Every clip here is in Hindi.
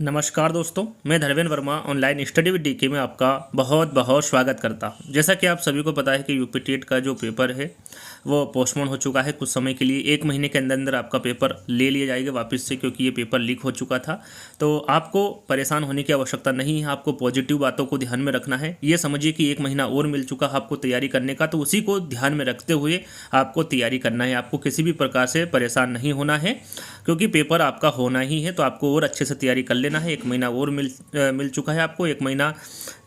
नमस्कार दोस्तों, मैं Dharmendra Verma online study with DK में आपका बहुत बहुत स्वागत करता हूं। जैसा कि आप सभी को पता है कि यूपी टेट का जो पेपर है वो पोस्टपोन हो चुका है कुछ समय के लिए। 1 महीने के अंदर अंदर आपका पेपर ले लिया जाएगा वापस से, क्योंकि ये पेपर लीक हो चुका था। तो आपको परेशान होने की आवश्यकता नहीं है, आपको पॉजिटिव बातों को ध्यान में रखना है। ये समझिए कि 1 महीना और मिल चुका है आपको तैयारी करने का, तो उसी को ध्यान में रखते हुए आपको तैयारी करना है। आपको किसी भी प्रकार से परेशान नहीं होना है, क्योंकि पेपर आपका होना ही है। तो आपको और अच्छे से तैयारी कर लेना है। 1 महीना और मिल चुका है आपको। 1 महीना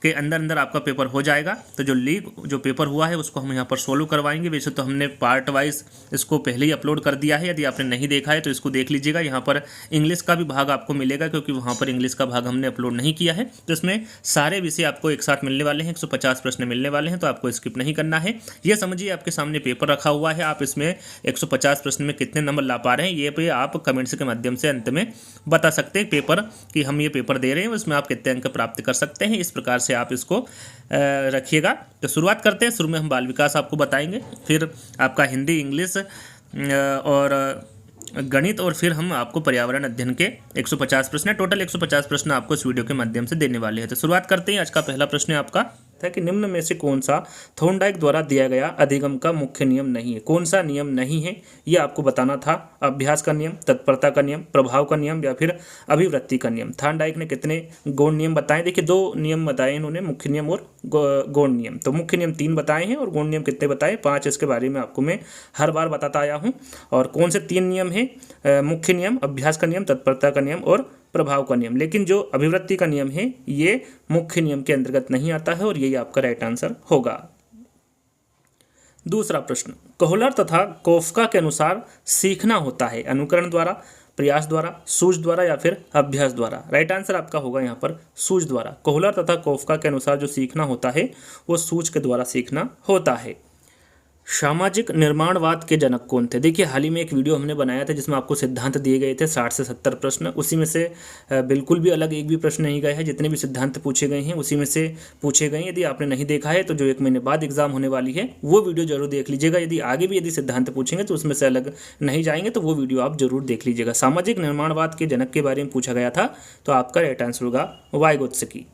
के अंदर अंदर आपका पेपर हो जाएगा। तो जो पेपर हुआ है उसको हम यहाँ पर सोल्व करवाएंगे। वैसे तो हमने पार्ट वाइज इसको पहले ही अपलोड कर दिया है। यदि आपने नहीं देखा है तो इसको देख लीजिएगा। यहाँ पर इंग्लिश का भी भाग आपको मिलेगा, क्योंकि वहाँ पर इंग्लिश का भाग हमने अपलोड नहीं किया है। तो इसमें सारे विषय आपको एक साथ मिलने वाले हैं, 150 प्रश्न मिलने वाले हैं। तो आपको स्किप नहीं करना है। ये समझिए आपके सामने पेपर रखा हुआ है, आप इसमें 150 प्रश्न में कितने नंबर ला पा रहे हैं ये पे आप कमेंट्स के माध्यम से अंत में बता सकते हैं पेपर कि हम ये पेपर दे रहे हैं, उसमें आप कितने अंक प्राप्त कर सकते हैं। इस प्रकार से आप इसको रखिएगा। तो शुरुआत करते हैं। शुरू में हम बाल विकास आपको बताएंगे, फिर आपका हिंदी, इंग्लिश और गणित, और फिर हम आपको पर्यावरण अध्ययन के 150 प्रश्न है। टोटल 150 प्रश्न आपको इस वीडियो के माध्यम से देने वाले हैं। तो शुरुआत करते हैं। आज का पहला प्रश्न है आपका था कि निम्न में से कौन सा थॉर्नडाइक द्वारा दिया गया अधिगम का मुख्य नियम नहीं है। कौन सा नियम नहीं है ये आपको बताना था। अभ्यास का नियम, तत्परता का नियम, प्रभाव का नियम या फिर अभिवृत्ति का नियम। थॉर्नडाइक ने कितने गौण नियम बताए? देखिए 2 नियम बताए इन्होंने, मुख्य नियम और गौण नियम। तो मुख्य नियम 3 बताए हैं और गौण नियम कितने बताए? 5। इसके बारे में आपको मैं हर बार बताता आया हूँ। और कौन से 3 नियम है? मुख्य नियम, अभ्यास का नियम, तत्परता का नियम और प्रभाव का नियम। लेकिन जो अभिवृत्ति का नियम है ये मुख्य नियम के अंतर्गत नहीं आता है, और यही आपका राइट आंसर होगा। दूसरा प्रश्न, कोहलर तथा कोफ्का के अनुसार सीखना होता है अनुकरण द्वारा, प्रयास द्वारा, सूझ द्वारा या फिर अभ्यास द्वारा। राइट आंसर आपका होगा यहाँ पर सूझ द्वारा। कोहलर तथा कोफ्का के अनुसार जो सीखना होता है वो सूझ के द्वारा सीखना होता है। सामाजिक निर्माणवाद के जनक कौन थे? देखिए हाल ही में एक वीडियो हमने बनाया था जिसमें आपको सिद्धांत दिए गए थे 60 से 70 प्रश्न। उसी में से बिल्कुल भी अलग एक भी प्रश्न नहीं गए हैं। जितने भी सिद्धांत पूछे गए हैं उसी में से पूछे गए हैं। यदि आपने नहीं देखा है तो जो 1 महीने बाद एग्जाम होने वाली है वो वीडियो जरूर देख लीजिएगा। यदि आगे भी सिद्धांत पूछेंगे तो उसमें से अलग नहीं जाएंगे, तो वो वीडियो आप जरूर देख लीजिएगा। सामाजिक निर्माणवाद के जनक के बारे में पूछा गया था, तो आपका राइट आंसर होगा वाइगोत्स्की।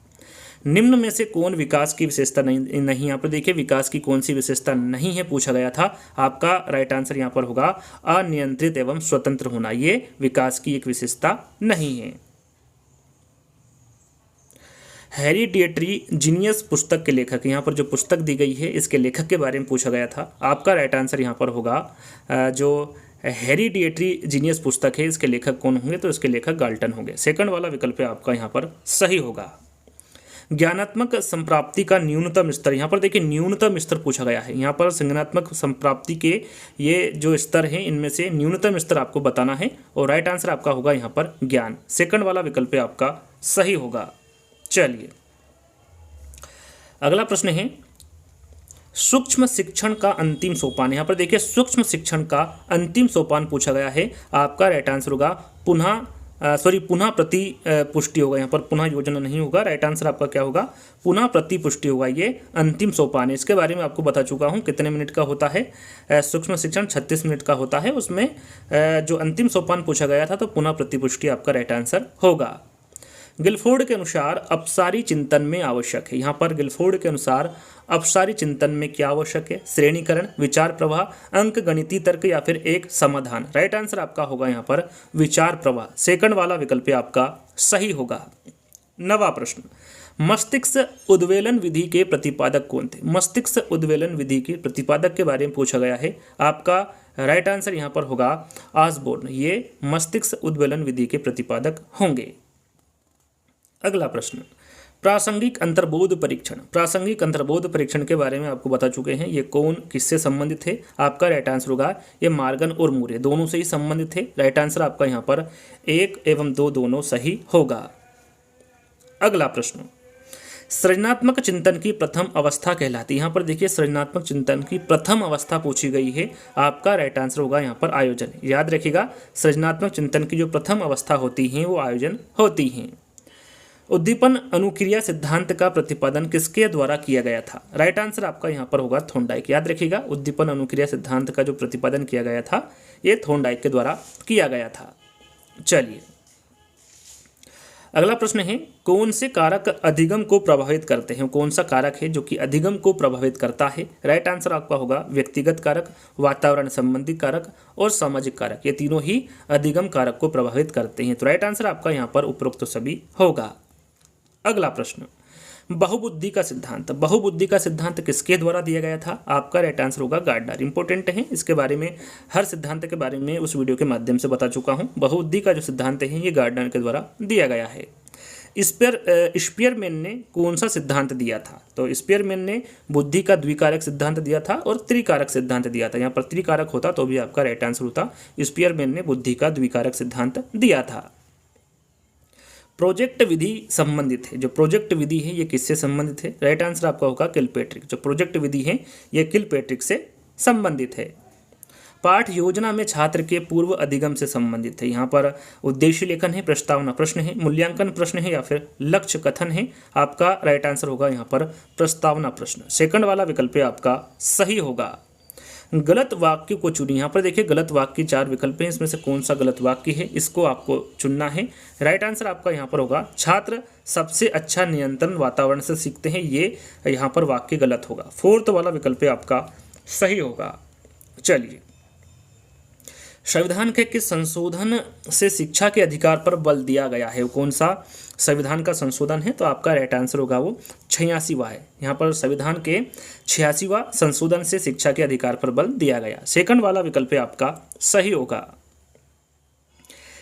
निम्न में से कौन विकास की विशेषता नहीं यहाँ पर देखिए विकास की कौन सी विशेषता नहीं है पूछा गया था। आपका राइट आंसर यहाँ पर होगा अनियंत्रित एवं स्वतंत्र होना। ये विकास की एक विशेषता नहीं है। हेरिडिटरी जीनियस पुस्तक के लेखक, यहाँ पर जो पुस्तक दी गई है इसके लेखक के बारे में पूछा गया था। आपका राइट आंसर यहाँ पर होगा जो हेरिडिटरी जीनियस पुस्तक है इसके लेखक कौन होंगे? तो इसके लेखक गाल्टन होंगे। सेकंड वाला विकल्प आपका यहाँ पर सही होगा। ज्ञानात्मक संप्राप्ति का न्यूनतम स्तर, यहाँ पर देखिए न्यूनतम स्तर पूछा गया है। यहाँ पर संज्ञानात्मक संप्राप्ति के ये जो स्तर हैं इनमें से न्यूनतम स्तर आपको बताना है, और राइट आंसर आपका होगा यहाँ पर ज्ञान। सेकंड वाला विकल्प आपका सही होगा। चलिए अगला प्रश्न है सूक्ष्म शिक्षण का अंतिम सोपान। यहाँ पर देखिए सूक्ष्म शिक्षण का अंतिम सोपान पूछा गया है। आपका राइट आंसर होगा पुनः प्रतिपुष्टि होगा। यहाँ पर पुनः योजना नहीं होगा। राइट आंसर आपका क्या होगा? पुनः प्रतिपुष्टि होगा। ये अंतिम सोपान है। इसके बारे में आपको बता चुका हूँ कितने मिनट का होता है। सूक्ष्म शिक्षण 36 मिनट का होता है। उसमें जो अंतिम सोपान पूछा गया था तो पुनः प्रतिपुष्टि आपका राइट आंसर होगा। गिलफोर्ड के अनुसार अपसारी चिंतन में आवश्यक है। यहाँ पर गिलफोर्ड के अनुसार अपसारी चिंतन में क्या आवश्यक है? श्रेणीकरण, विचार प्रवाह, अंक गणितीय तर्क या फिर एक समाधान। राइट आंसर आपका होगा यहाँ पर विचार प्रवाह। सेकंड वाला विकल्प आपका सही होगा। 9वां प्रश्न, मस्तिष्क उद्वेलन विधि के प्रतिपादक कौन थे? मस्तिष्क उद्वेलन विधि के प्रतिपादक के बारे में पूछा गया है। आपका राइट आंसर यहाँ पर होगा ऑसबोर्न। ये मस्तिष्क उद्वेलन विधि के प्रतिपादक होंगे। अगला प्रश्न, प्रासंगिक अंतर्बोध परीक्षण। प्रासंगिक अंतर्बोध परीक्षण के बारे में आपको बता चुके हैं। ये कौन किससे संबंधित है? आपका राइट आंसर होगा ये मार्गन और मूरे दोनों से ही संबंधित है। राइट आंसर आपका यहाँ पर 1 एवं 2 दोनों सही होगा। अगला प्रश्न, सृजनात्मक चिंतन की प्रथम अवस्था कहलाती है। यहाँ पर देखिए सृजनात्मक चिंतन की प्रथम अवस्था पूछी गई है। आपका राइट आंसर होगा यहाँ पर आयोजन। याद रखिएगा सृजनात्मक चिंतन की जो प्रथम अवस्था होती है वो आयोजन होती हैं। उद्दीपन अनुक्रिया सिद्धांत का प्रतिपादन किसके द्वारा किया गया था? राइट आंसर आपका यहाँ पर होगा थॉर्नडाइक। याद रखिएगा उद्दीपन अनुक्रिया सिद्धांत का जो प्रतिपादन किया गया था ये थॉर्नडाइक के द्वारा किया गया था। चलिए अगला प्रश्न है, कौन से कारक अधिगम को प्रभावित करते हैं? कौन सा कारक है जो कि अधिगम को प्रभावित करता है? राइट आंसर आपका होगा व्यक्तिगत कारक, वातावरण संबंधी कारक और सामाजिक कारक। ये तीनों ही अधिगम कारक को प्रभावित करते हैं। तो राइट आंसर आपका यहाँ पर उपरोक्त सभी होगा। अगला प्रश्न, बहुबुद्धि का सिद्धांत। बहुबुद्धि का सिद्धांत किसके द्वारा दिया गया था? आपका राइट आंसर होगा गार्डनर। इंपॉर्टेंट है, इसके बारे में हर सिद्धांत के बारे में उस वीडियो के माध्यम से बता चुका हूं। बहुबुद्धि का जो सिद्धांत है ये गार्डनर के द्वारा दिया गया है। स्पीयरमैन ने कौन सा सिद्धांत दिया था? तो स्पीयरमैन ने बुद्धि का द्विकारक सिद्धांत दिया था और त्रिकारक सिद्धांत दिया था। यहाँ पर त्रिकारक होता तो भी आपका राइट आंसर होता। स्पीयरमैन ने बुद्धि का द्विकारक सिद्धांत दिया था। प्रोजेक्ट विधि संबंधित है। जो प्रोजेक्ट विधि है ये किससे संबंधित है? राइट आंसर आपका होगा किलपेट्रिक। जो प्रोजेक्ट विधि है ये किलपेट्रिक से संबंधित है। पाठ योजना में छात्र के पूर्व अधिगम से संबंधित है। यहाँ पर उद्देश्य लेखन है, प्रस्तावना प्रश्न है, मूल्यांकन प्रश्न है या फिर लक्ष्य कथन है। आपका राइट आंसर होगा यहाँ पर प्रस्तावना प्रश्न। सेकंड वाला विकल्प आपका सही होगा। गलत वाक्य को चुनिए। यहाँ पर देखिए गलत वाक्य 4 विकल्प हैं, इसमें से कौन सा गलत वाक्य है इसको आपको चुनना है। राइट आंसर आपका यहाँ पर होगा छात्र सबसे अच्छा नियंत्रण वातावरण से सीखते हैं। ये यहाँ पर वाक्य गलत होगा। फोर्थ वाला विकल्प आपका सही होगा। चलिए, संविधान के किस संशोधन से शिक्षा के अधिकार पर बल दिया गया है? कौन सा संविधान का संशोधन है? तो आपका राइट आंसर होगा वो 86वां है। यहाँ पर संविधान के 86वां संशोधन से शिक्षा के अधिकार पर बल दिया गया। सेकंड वाला विकल्प आपका सही होगा।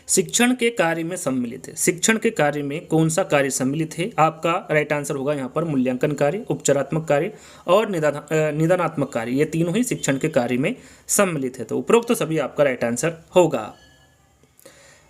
शिक्षण के कार्य में सम्मिलित है। शिक्षण के कार्य में कौन सा कार्य सम्मिलित है? आपका राइट आंसर होगा यहाँ पर मूल्यांकन कार्य, उपचारात्मक कार्य और निदानात्मक कार्य। ये तीनों ही शिक्षण के कार्य में सम्मिलित है। तो उपरोक्त सभी आपका राइट आंसर होगा।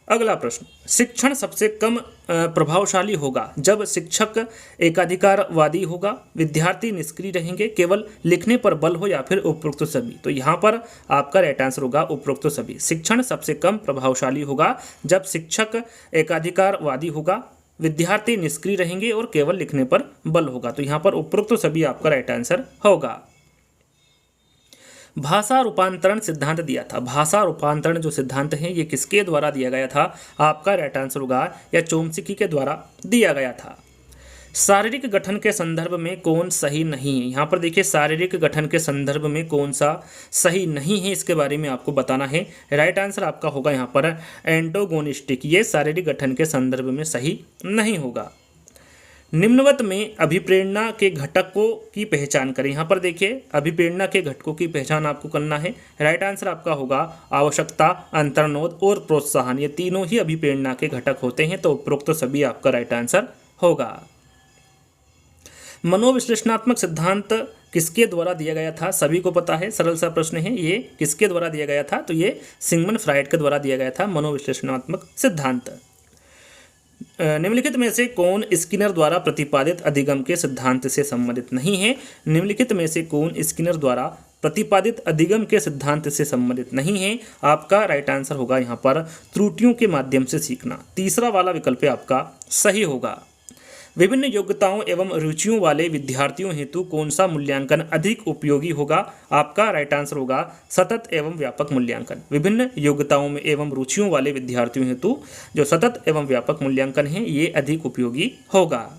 अगला प्रश्न, शिक्षण सबसे कम प्रभावशाली होगा जब शिक्षक एकाधिकारवादी होगा, विद्यार्थी निष्क्रिय रहेंगे, केवल लिखने पर बल हो या फिर उपरोक्त सभी। तो यहाँ पर आपका राइट आंसर होगा उपरोक्त सभी। शिक्षण सबसे कम प्रभावशाली होगा जब शिक्षक एकाधिकारवादी होगा, विद्यार्थी निष्क्रिय रहेंगे और केवल लिखने पर बल होगा। तो यहाँ पर उपरोक्त सभी आपका राइट आंसर होगा। भाषा रूपांतरण सिद्धांत दिया था। भाषा रूपांतरण जो सिद्धांत है ये किसके द्वारा दिया गया था? आपका राइट आंसर होगा या चोम्स्की के द्वारा दिया गया था। शारीरिक गठन के संदर्भ में कौन सही नहीं है? यहाँ पर देखिए शारीरिक गठन के संदर्भ में कौन सा सही नहीं है इसके बारे में आपको बताना है। राइट आंसर आपका होगा यहाँ पर एंटोगोनिस्टिक। ये शारीरिक गठन के संदर्भ में सही नहीं होगा। निम्नवत में अभिप्रेरणा के घटकों की पहचान करें। यहाँ पर देखिए अभिप्रेरणा के घटकों की पहचान आपको करना है। राइट आंसर आपका होगा आवश्यकता, अंतर्नोद और प्रोत्साहन। ये तीनों ही अभिप्रेरणा के घटक होते हैं। तो उपरोक्त सभी आपका राइट आंसर होगा। मनोविश्लेषणात्मक सिद्धांत किसके द्वारा दिया गया था? सभी को पता है, सरल सा प्रश्न है। ये किसके द्वारा दिया गया था? तो ये सिगमंड फ्राइड के द्वारा दिया गया था मनोविश्लेषणात्मक सिद्धांत। निम्नलिखित में से कौन स्किनर द्वारा प्रतिपादित अधिगम के सिद्धांत से संबंधित नहीं है? निम्नलिखित में से कौन स्किनर द्वारा प्रतिपादित अधिगम के सिद्धांत से संबंधित नहीं है? आपका राइट आंसर होगा यहाँ पर त्रुटियों के माध्यम से सीखना। तीसरा वाला विकल्प आपका सही होगा। विभिन्न योग्यताओं एवं रुचियों वाले विद्यार्थियों हेतु कौन सा मूल्यांकन अधिक उपयोगी होगा? आपका राइट आंसर होगा सतत एवं व्यापक मूल्यांकन। विभिन्न योग्यताओं में एवं रुचियों वाले विद्यार्थियों हेतु जो सतत एवं व्यापक मूल्यांकन है ये अधिक उपयोगी होगा।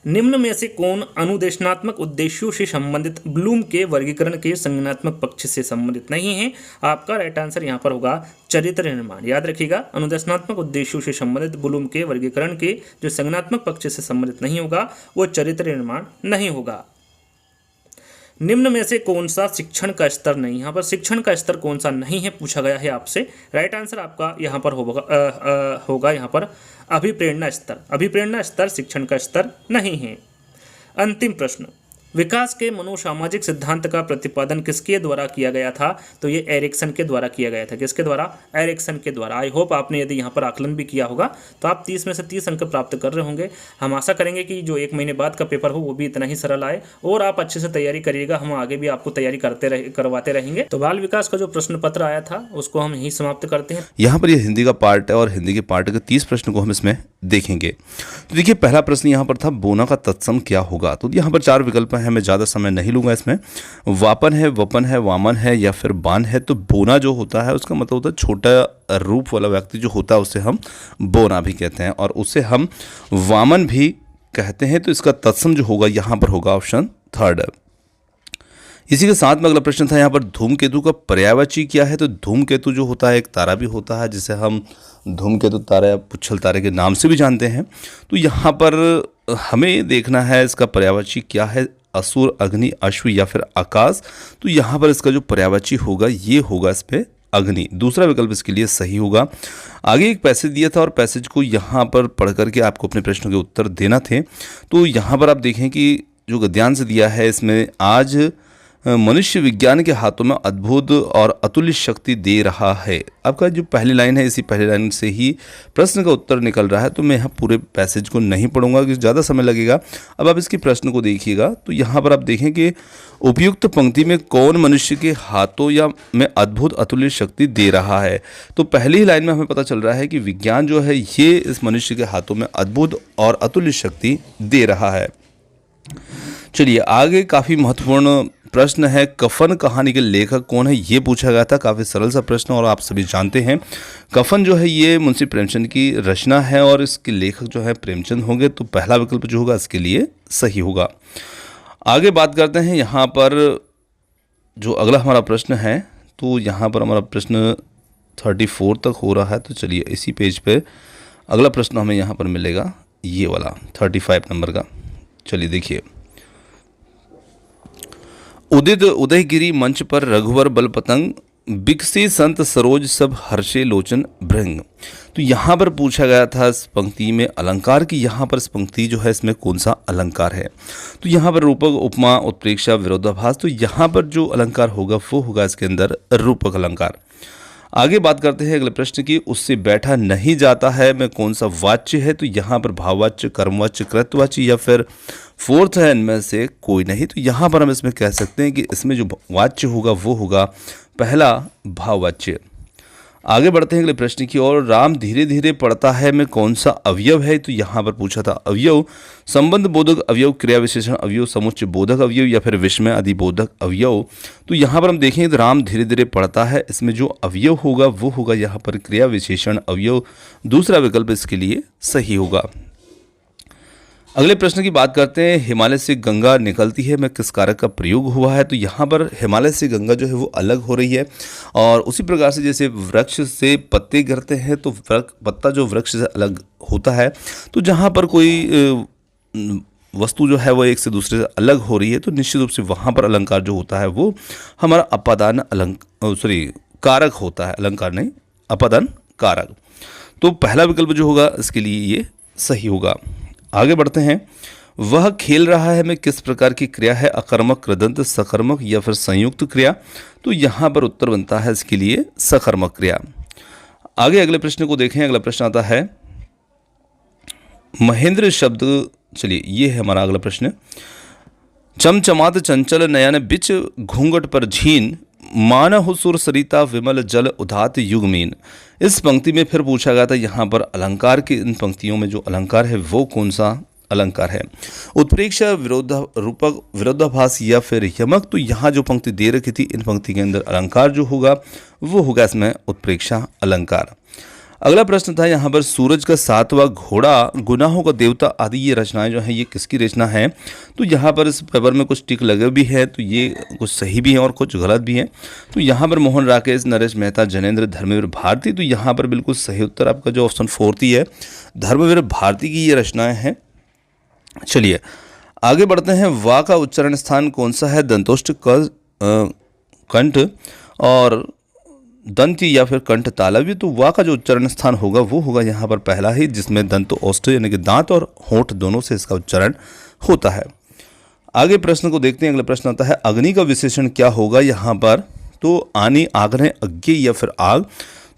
निम्न में से कौन अनुदेशनात्मक उद्देश्यों से संबंधित ब्लूम के वर्गीकरण के संज्ञानात्मक पक्ष से संबंधित नहीं है? आपका राइट आंसर यहाँ पर होगा चरित्र निर्माण। याद रखिएगा, अनुदेशनात्मक उद्देश्यों से संबंधित ब्लूम के वर्गीकरण के जो संज्ञानात्मक पक्ष से संबंधित नहीं होगा वो चरित्र निर्माण नहीं होगा। निम्न में से कौन सा शिक्षण का स्तर नहीं? यहाँ पर शिक्षण का स्तर कौन सा नहीं है पूछा गया है आपसे। राइट आंसर आपका यहाँ पर होगा यहाँ पर अभिप्रेरणा स्तर। अभिप्रेरणा स्तर शिक्षण का स्तर नहीं है। अंतिम प्रश्न, विकास के मनोसामाजिक सिद्धांत का प्रतिपादन किसके द्वारा किया गया था? तो ये एरिक्सन के द्वारा किया गया था। किसके द्वारा? एरिक्सन के द्वारा। आई होप आपने यदि यहाँ पर आकलन भी किया होगा तो आप 30 में से 30 अंक प्राप्त कर रहे होंगे। हम आशा करेंगे कि जो 1 महीने बाद का पेपर हो वो भी इतना ही सरल आए और आप अच्छे से तैयारी करिएगा। हम आगे भी आपको तैयारी करवाते रहेंगे। तो बाल विकास का जो प्रश्न पत्र आया था उसको हम यहीं समाप्त करते हैं। यहाँ पर ये हिंदी का पार्ट है और हिंदी के पार्ट के 30 प्रश्न को हम इसमें देखेंगे। तो देखिए पहला प्रश्न यहाँ पर था बोना का तत्सम क्या होगा? तो यहाँ पर 4 विकल्प हैं। है, मैं ज़्यादा समय नहीं लूँगा इसमें। वापन है, वपन है, वामन है या फिर बान है। तो बोना जो होता है उसका मतलब होता है छोटा रूप वाला व्यक्ति जो होता है उसे हम बोना भी कहते हैं और उसे हम वामन भी कहते हैं। तो इसका तत्सम जो होगा यहाँ पर होगा ऑप्शन थर्ड। इसी के साथ में अगला प्रश्न था यहाँ पर धूमकेतु का पर्यायवाची क्या है। तो धूमकेतु जो होता है एक तारा भी होता है जिसे हम धूमकेतु तारा या पुच्छल तारे के नाम से भी जानते हैं। तो यहाँ पर हमें देखना है इसका पर्यायवाची क्या है, असुर, अग्नि, अश्व या फिर आकाश। तो यहाँ पर इसका जो पर्यायवाची होगा ये होगा इस पे अग्नि। दूसरा विकल्प इसके लिए सही होगा। आगे एक पैसेज दिया था और पैसेज को यहाँ पर पढ़ करके आपको अपने प्रश्नों के उत्तर देना थे। तो यहाँ पर आप देखें कि जो गद्यांश दिया है इसमें आज मनुष्य विज्ञान के हाथों में अद्भुत और अतुल्य शक्ति दे रहा है। आपका जो पहली लाइन है इसी पहली लाइन से ही प्रश्न का उत्तर निकल रहा है। तो मैं यहाँ पूरे पैसेज को नहीं पढ़ूंगा क्योंकि ज़्यादा समय लगेगा। अब आप इसके प्रश्न को देखिएगा तो यहाँ पर आप देखें कि उपयुक्त पंक्ति में कौन मनुष्य के हाथों या में अद्भुत अतुल्य शक्ति दे रहा है। तो पहली ही लाइन में हमें पता चल रहा है कि विज्ञान जो है ये इस मनुष्य के हाथों में अद्भुत और अतुल्य शक्ति दे रहा है। चलिए आगे काफ़ी महत्वपूर्ण प्रश्न है, कफन कहानी के लेखक कौन है ये पूछा गया था। काफ़ी सरल सा प्रश्न और आप सभी जानते हैं कफन जो है ये मुंशी प्रेमचंद की रचना है और इसके लेखक जो है प्रेमचंद होंगे। तो पहला विकल्प जो होगा इसके लिए सही होगा। आगे बात करते हैं यहाँ पर जो अगला हमारा प्रश्न है। तो यहाँ पर हमारा प्रश्न 34 तक हो रहा है। तो चलिए इसी पेज पे अगला प्रश्न हमें यहाँ पर मिलेगा ये वाला 35 नंबर का। चलिए देखिए, उदित उदयगिरी मंच पर रघुवर बल पतंग, बिकसी संत सरोज सब हर्षे लोचन भृंग। तो यहाँ पर पूछा गया था इस पंक्ति में अलंकार की, यहाँ पर इस पंक्ति जो है इसमें कौन सा अलंकार है। तो यहाँ पर रूपक, उपमा, उत्प्रेक्षा, विरोधाभास। तो यहाँ पर जो अलंकार होगा वो होगा इसके अंदर रूपक अलंकार। आगे बात करते हैं अगले प्रश्न की, उससे बैठा नहीं जाता है में कौन सा वाच्य है। तो यहाँ पर भाववाच्य, कर्मवाच्य, कृतवाच्य या फिर फोर्थ है इनमें से कोई नहीं। तो यहाँ पर हम इसमें कह सकते हैं कि इसमें जो वाच्य होगा वो होगा पहला भाववाच्य। आगे बढ़ते हैं अगले प्रश्न की ओर, राम धीरे धीरे पढ़ता है में कौन सा अवयव है। तो यहाँ पर पूछा था अवयव संबंध बोधक अवयव, क्रिया विशेषण अवयव, समुच्चय बोधक अवयव या फिर विस्मय आदि बोधक अवयव। तो यहाँ पर हम देखें तो राम धीरे धीरे पढ़ता है, इसमें जो अवयव होगा वो होगा यहाँ पर क्रिया विशेषण अवयव। दूसरा विकल्प इसके लिए सही होगा। अगले प्रश्न की बात करते हैं, हिमालय से गंगा निकलती है में किस कारक का प्रयोग हुआ है। तो यहाँ पर हिमालय से गंगा जो है वो अलग हो रही है और उसी प्रकार से जैसे वृक्ष से पत्ते गिरते हैं तो पत्ता जो वृक्ष से अलग होता है, तो जहाँ पर कोई वस्तु जो है वो एक से दूसरे से अलग हो रही है तो निश्चित रूप से वहाँ पर अलंकार जो होता है वो हमारा अपादान कारक होता है, अलंकार नहीं अपादान कारक। तो पहला विकल्प जो होगा इसके लिए ये सही होगा। आगे बढ़ते हैं, वह खेल रहा है में किस प्रकार की क्रिया है, अकर्मक, कृदंत, सकर्मक या फिर संयुक्त क्रिया। तो यहाँ पर उत्तर बनता है इसके लिए सकर्मक क्रिया। आगे अगले प्रश्न को देखें। अगला प्रश्न आता है महेंद्र शब्द, चलिए ये है हमारा अगला प्रश्न। चमचमात चंचल नयन बिच घूंघट पर झीन, मानहु सुर सरिता विमल जल उदात युगमीन। इस पंक्ति में फिर पूछा गया था यहाँ पर अलंकार के, इन पंक्तियों में जो अलंकार है वो कौन सा अलंकार है, उत्प्रेक्षा, रूपक, विरोधाभास या फिर यमक। तो यहाँ जो पंक्ति दे रखी थी इन पंक्ति के अंदर अलंकार जो होगा वो होगा इसमें उत्प्रेक्षा अलंकार। अगला प्रश्न था यहाँ पर सूरज का सातवां घोड़ा, गुनाहों का देवता आदि ये रचनाएं जो हैं ये किसकी रचना है। तो यहाँ पर इस पेपर में कुछ टिक लगे भी है तो ये कुछ सही भी हैं और कुछ गलत भी हैं। तो यहाँ पर मोहन राकेश, नरेश मेहता, जनेंद्र, धर्मवीर भारती। तो यहाँ पर बिल्कुल सही उत्तर आपका जो ऑप्शन 4 है, धर्मवीर भारती की ये रचनाएँ हैं। चलिए आगे बढ़ते हैं, वा का उच्चारण स्थान कौन सा है, दंतोष्ठ, कंठ और दंत या फिर कंठ तालव्य। तो वा का जो उच्चारण स्थान होगा वो होगा यहाँ पर पहला ही, जिसमें दंत ओष्ठ यानी कि दांत और होंठ दोनों से इसका उच्चारण होता है। आगे प्रश्न को देखते हैं। अगला प्रश्न आता है, अग्नि का विशेषण क्या होगा यहाँ पर। तो आनी, आग्नेय, अज्ञे या फिर आग।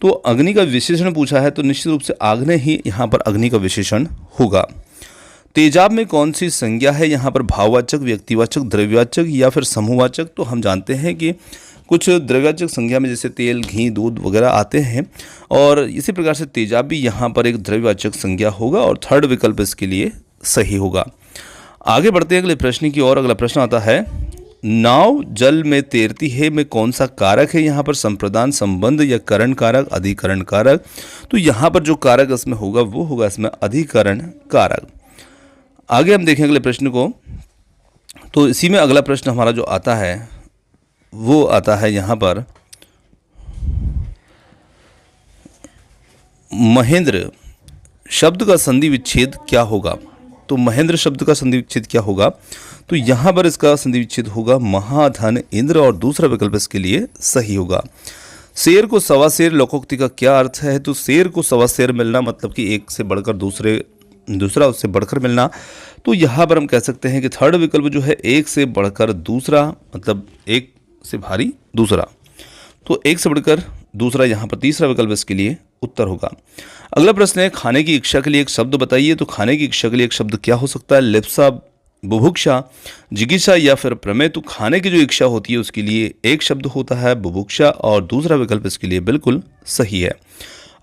तो अग्नि का विशेषण पूछा है तो निश्चित रूप से आग्नेय ही यहाँ पर अग्नि का विशेषण होगा। तेजाब में कौन सी संज्ञा है यहाँ पर, भाववाचक, व्यक्तिवाचक, द्रव्यवाचक या फिर समूहवाचक। तो हम जानते हैं कि कुछ द्रव्यवाचक संज्ञा में जैसे तेल, घी, दूध वगैरह आते हैं और इसी प्रकार से तेजाब भी यहाँ पर एक द्रव्यवाचक संज्ञा होगा और थर्ड विकल्प इसके लिए सही होगा। आगे बढ़ते हैं अगले प्रश्न की ओर। अगला प्रश्न आता है, नाव जल में तैरती है में कौन सा कारक है? यहाँ पर संप्रदान, संबंध या करण कारक, अधिकरण कारक। तो यहाँ पर जो कारक इसमें होगा वो होगा इसमें अधिकरण कारक। आगे हम देखें अगले प्रश्न को। तो इसी में अगला प्रश्न हमारा जो आता है वो आता है यहाँ पर, महेंद्र शब्द का संधि विच्छेद क्या होगा? तो महेंद्र शब्द का संधि विच्छेद क्या होगा? तो यहाँ पर इसका संधि विच्छेद होगा महाधन इंद्र, और दूसरा विकल्प इसके लिए सही होगा। शेर को सवा शेर लोकोक्ति का क्या अर्थ है? तो शेर को सवा शेर मिलना मतलब कि एक से बढ़कर दूसरा उससे बढ़कर मिलना। तो यहाँ पर हम कह सकते हैं कि थर्ड विकल्प जो है एक से बढ़कर दूसरा, मतलब एक से भारी दूसरा, तो एक से बढ़कर दूसरा, यहाँ पर तीसरा विकल्प इसके लिए उत्तर होगा। अगला प्रश्न है, खाने की इच्छा के लिए एक शब्द बताइए। तो खाने की इच्छा के लिए एक शब्द क्या हो सकता है? लिप्सा, बुभुक्षा, जिज्ञासा या फिर प्रमेय। तो खाने की जो इच्छा होती है उसके लिए एक शब्द होता है बुभुक्षा, और दूसरा विकल्प इसके लिए बिल्कुल सही है।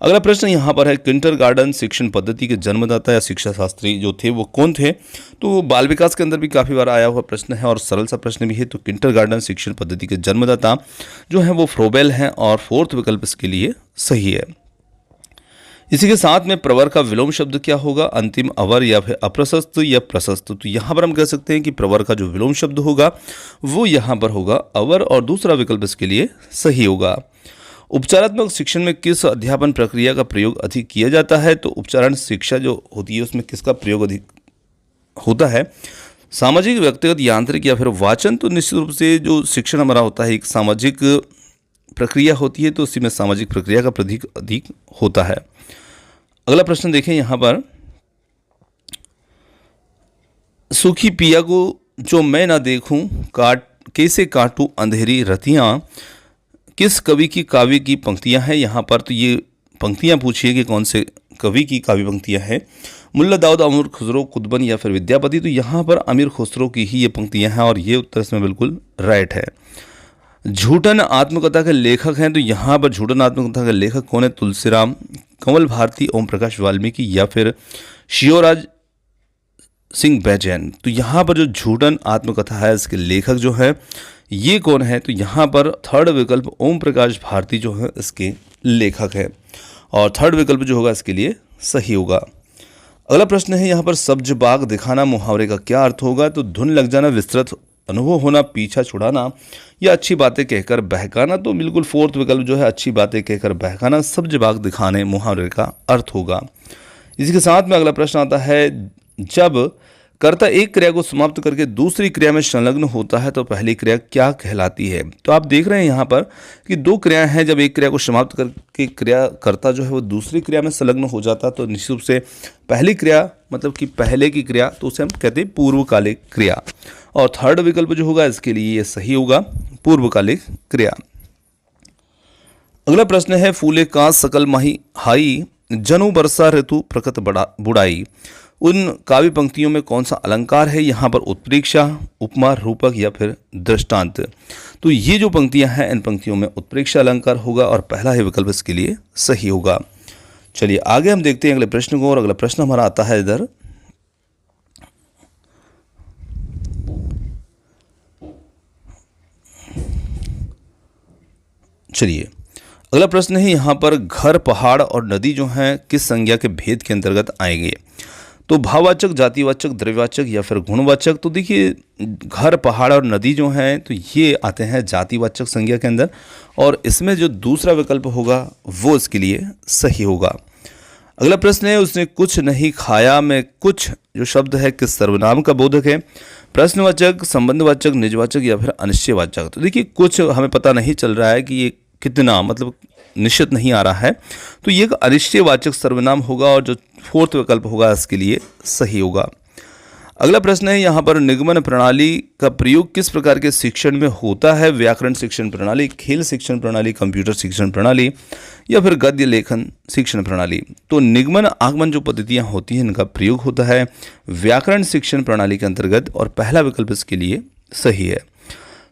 अगला प्रश्न यहाँ पर है, किंडरगार्टन शिक्षण पद्धति के जन्मदाता या शिक्षा शास्त्री जो थे वो कौन थे? तो बाल विकास के अंदर भी काफ़ी बार आया हुआ प्रश्न है और सरल सा प्रश्न भी है। तो किंडरगार्टन शिक्षण पद्धति के जन्मदाता जो है वो फ्रोबेल हैं, और फोर्थ विकल्प इसके लिए सही है। इसी के साथ में प्रवर का विलोम शब्द क्या होगा? अंतिम अवर या फिर अप्रशस्त या प्रशस्त। तो यहाँ पर हम कह सकते हैं कि प्रवर का जो विलोम शब्द होगा वो यहाँ पर होगा अवर, और दूसरा विकल्प इसके लिए सही होगा। उपचारात्मक शिक्षण में किस अध्यापन प्रक्रिया का प्रयोग अधिक किया जाता है? तो उपचारण शिक्षा जो होती है उसमें किसका प्रयोग अधिक होता है? सामाजिक, व्यक्तिगत, यांत्रिक या फिर वाचन। तो निश्चित रूप से जो शिक्षण हमारा होता है एक सामाजिक प्रक्रिया होती है, तो उसी में सामाजिक प्रक्रिया का प्रतीक अधिक होता है। अगला प्रश्न देखें यहाँ पर, सूखी पिया को जो मैं ना देखूं, कैसे काटूं अंधेरी रतियां, किस कवि की काव्य की पंक्तियां हैं? यहाँ पर तो ये पंक्तियां पूछिए कि कौन से कवि की काव्य पंक्तियां हैं। मुल्ला दाऊद, अमीर खुसरो, कुतुबन या फिर विद्यापति। तो यहाँ पर अमीर खुसरो की ही ये पंक्तियां हैं, और ये उत्तर इसमें बिल्कुल राइट है। झूठन आत्मकथा के लेखक हैं। तो यहाँ पर झूठन आत्मकथा के लेखक कौन है? तुलसीराम, कमल भारती, ओम प्रकाश वाल्मीकि या फिर शिवराज सिंह बैजैन। तो यहाँ पर जो झूठन आत्मकथा है इसके लेखक जो है ये कौन है? तो यहाँ पर थर्ड विकल्प ओम प्रकाश भारती जो है इसके लेखक है, और थर्ड विकल्प जो होगा इसके लिए सही होगा। अगला प्रश्न है यहाँ पर, सब्ज बाग दिखाना मुहावरे का क्या अर्थ होगा? तो धुन लग जाना, विस्तृत अनुभव होना, पीछा छुड़ाना या अच्छी बातें कहकर बहकाना। तो बिल्कुल फोर्थ विकल्प जो है अच्छी बातें कहकर बहकाना सब्ज बाग दिखाने मुहावरे का अर्थ होगा। इसी के साथ में अगला प्रश्न आता है, जब कर्ता एक क्रिया को समाप्त करके दूसरी क्रिया में संलग्न होता है तो पहली क्रिया क्या कहलाती है? तो आप देख रहे हैं यहाँ पर कि दो क्रियाएं हैं। जब एक क्रिया को समाप्त करके क्रिया कर्ता जो है वो दूसरी क्रिया में संलग्न हो जाता है तो निश्चित रूप से पहली क्रिया मतलब कि पहले की क्रिया, तो उसे हम कहते हैं पूर्वकालिक क्रिया, और थर्ड विकल्प जो होगा इसके लिए ये सही होगा, पूर्वकालिक क्रिया। अगला प्रश्न है, फूले का सकल माही हाई, जनु वर्षा ऋतु प्रकट बुढ़ाई। उन काव्य पंक्तियों में कौन सा अलंकार है? यहाँ पर उत्प्रेक्षा, उपमा, रूपक या फिर दृष्टांत। तो ये जो पंक्तियां हैं इन पंक्तियों में उत्प्रेक्षा अलंकार होगा, और पहला ही विकल्प इसके लिए सही होगा। चलिए आगे हम देखते हैं अगले प्रश्न को, और अगला प्रश्न हमारा आता है इधर, चलिए अगला प्रश्न है यहाँ पर, घर, पहाड़ और नदी जो हैं किस संज्ञा के भेद के अंतर्गत आएंगे? तो भाववाचक, जातिवाचक, द्रव्यवाचक या फिर गुणवाचक। तो देखिए घर, पहाड़ और नदी जो हैं तो ये आते हैं जातिवाचक संज्ञा के अंदर, और इसमें जो दूसरा विकल्प होगा वो इसके लिए सही होगा। अगला प्रश्न है, उसने कुछ नहीं खाया में कुछ जो शब्द है किस सर्वनाम का बोधक है? प्रश्नवाचक, संबंधवाचक, निजवाचक या फिर अनिश्चयवाचक। तो देखिए कुछ हमें पता नहीं चल रहा है कि ये कितना मतलब निश्चित नहीं आ रहा है, तो ये एक अनिश्चयवाचक सर्वनाम होगा, और जो फोर्थ विकल्प होगा इसके लिए सही होगा। अगला प्रश्न है यहाँ पर, निगमन प्रणाली का प्रयोग किस प्रकार के शिक्षण में होता है? व्याकरण शिक्षण प्रणाली, खेल शिक्षण प्रणाली, कंप्यूटर शिक्षण प्रणाली या फिर गद्य लेखन शिक्षण प्रणाली। तो निगमन आगमन जो पद्धतियाँ होती हैं इनका प्रयोग होता है व्याकरण शिक्षण प्रणाली के अंतर्गत, और पहला विकल्प इसके लिए सही है।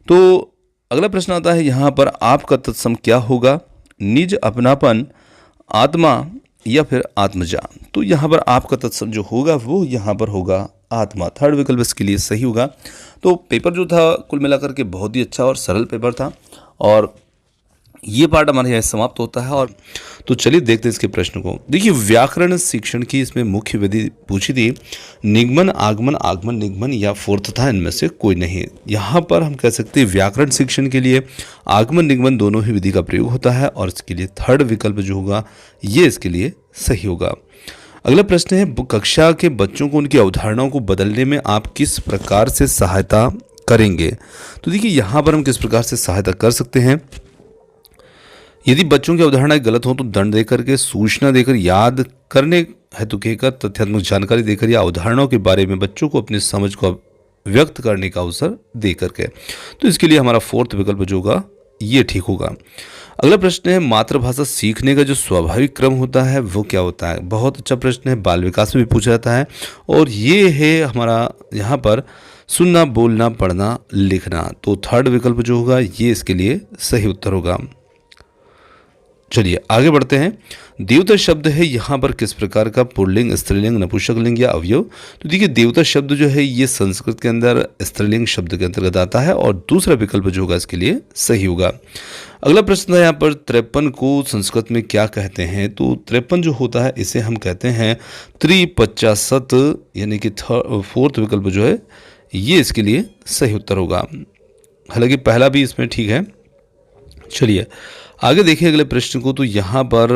तो अगला प्रश्न आता है यहाँ पर, आपका तत्सम क्या होगा? निज, अपनापन, आत्मा या फिर आत्मजा। तो यहाँ पर आपका तत्सम जो होगा वो यहाँ पर होगा आत्मा। थर्ड विकल्प इसके लिए सही होगा। तो पेपर जो था कुल मिलाकर के बहुत ही अच्छा और सरल पेपर था और ये पार्ट हमारे यहाँ समाप्त होता है। और तो चलिए देखते हैं इसके प्रश्न को। देखिए व्याकरण शिक्षण की इसमें मुख्य विधि पूछी थी, निगमन आगमन आगमन निगमन या फोर्थ था इनमें से कोई नहीं। यहाँ पर हम कह सकते हैं व्याकरण शिक्षण के लिए आगमन निगमन दोनों ही विधि का प्रयोग होता है और इसके लिए थर्ड विकल्प जो होगा ये इसके लिए सही होगा। अगला प्रश्न है, कक्षा के बच्चों को उनकी अवधारणाओं को बदलने में आप किस प्रकार से सहायता करेंगे। तो देखिए यहाँ पर हम किस प्रकार से सहायता कर सकते हैं। यदि बच्चों की अवधारणाएं गलत हो तो दंड देकर के, सूचना देकर, याद करने हेतु कहकर, तथ्यात्मक जानकारी देकर या अवधारणाओं के बारे में बच्चों को अपनी समझ को व्यक्त करने का अवसर दे करके। तो इसके लिए हमारा फोर्थ विकल्प जो होगा ये ठीक होगा। अगला प्रश्न है, मातृभाषा सीखने का जो स्वाभाविक क्रम होता है वो क्या होता है। बहुत अच्छा प्रश्न है, बाल विकास में भी पूछा जाता है और ये है हमारा यहाँ पर सुनना, बोलना, पढ़ना, लिखना। तो थर्ड विकल्प जो होगा ये इसके लिए सही उत्तर होगा। चलिए आगे बढ़ते हैं। देवता शब्द है यहाँ पर किस प्रकार का, पुल्लिंग, स्त्रीलिंग, नपुंसकलिंग या अवयव। तो देखिए देवता शब्द जो है ये संस्कृत के अंदर स्त्रीलिंग शब्द के अंतर्गत आता है और दूसरा विकल्प जो होगा इसके लिए सही होगा। अगला प्रश्न है यहाँ पर, 53 को संस्कृत में क्या कहते हैं। तो 53 जो होता है इसे हम कहते हैं त्रिपचाशत, यानी कि फोर्थ विकल्प जो है ये इसके लिए सही उत्तर होगा। हालांकि पहला भी इसमें ठीक है। चलिए आगे देखिए अगले प्रश्न को। तो यहाँ पर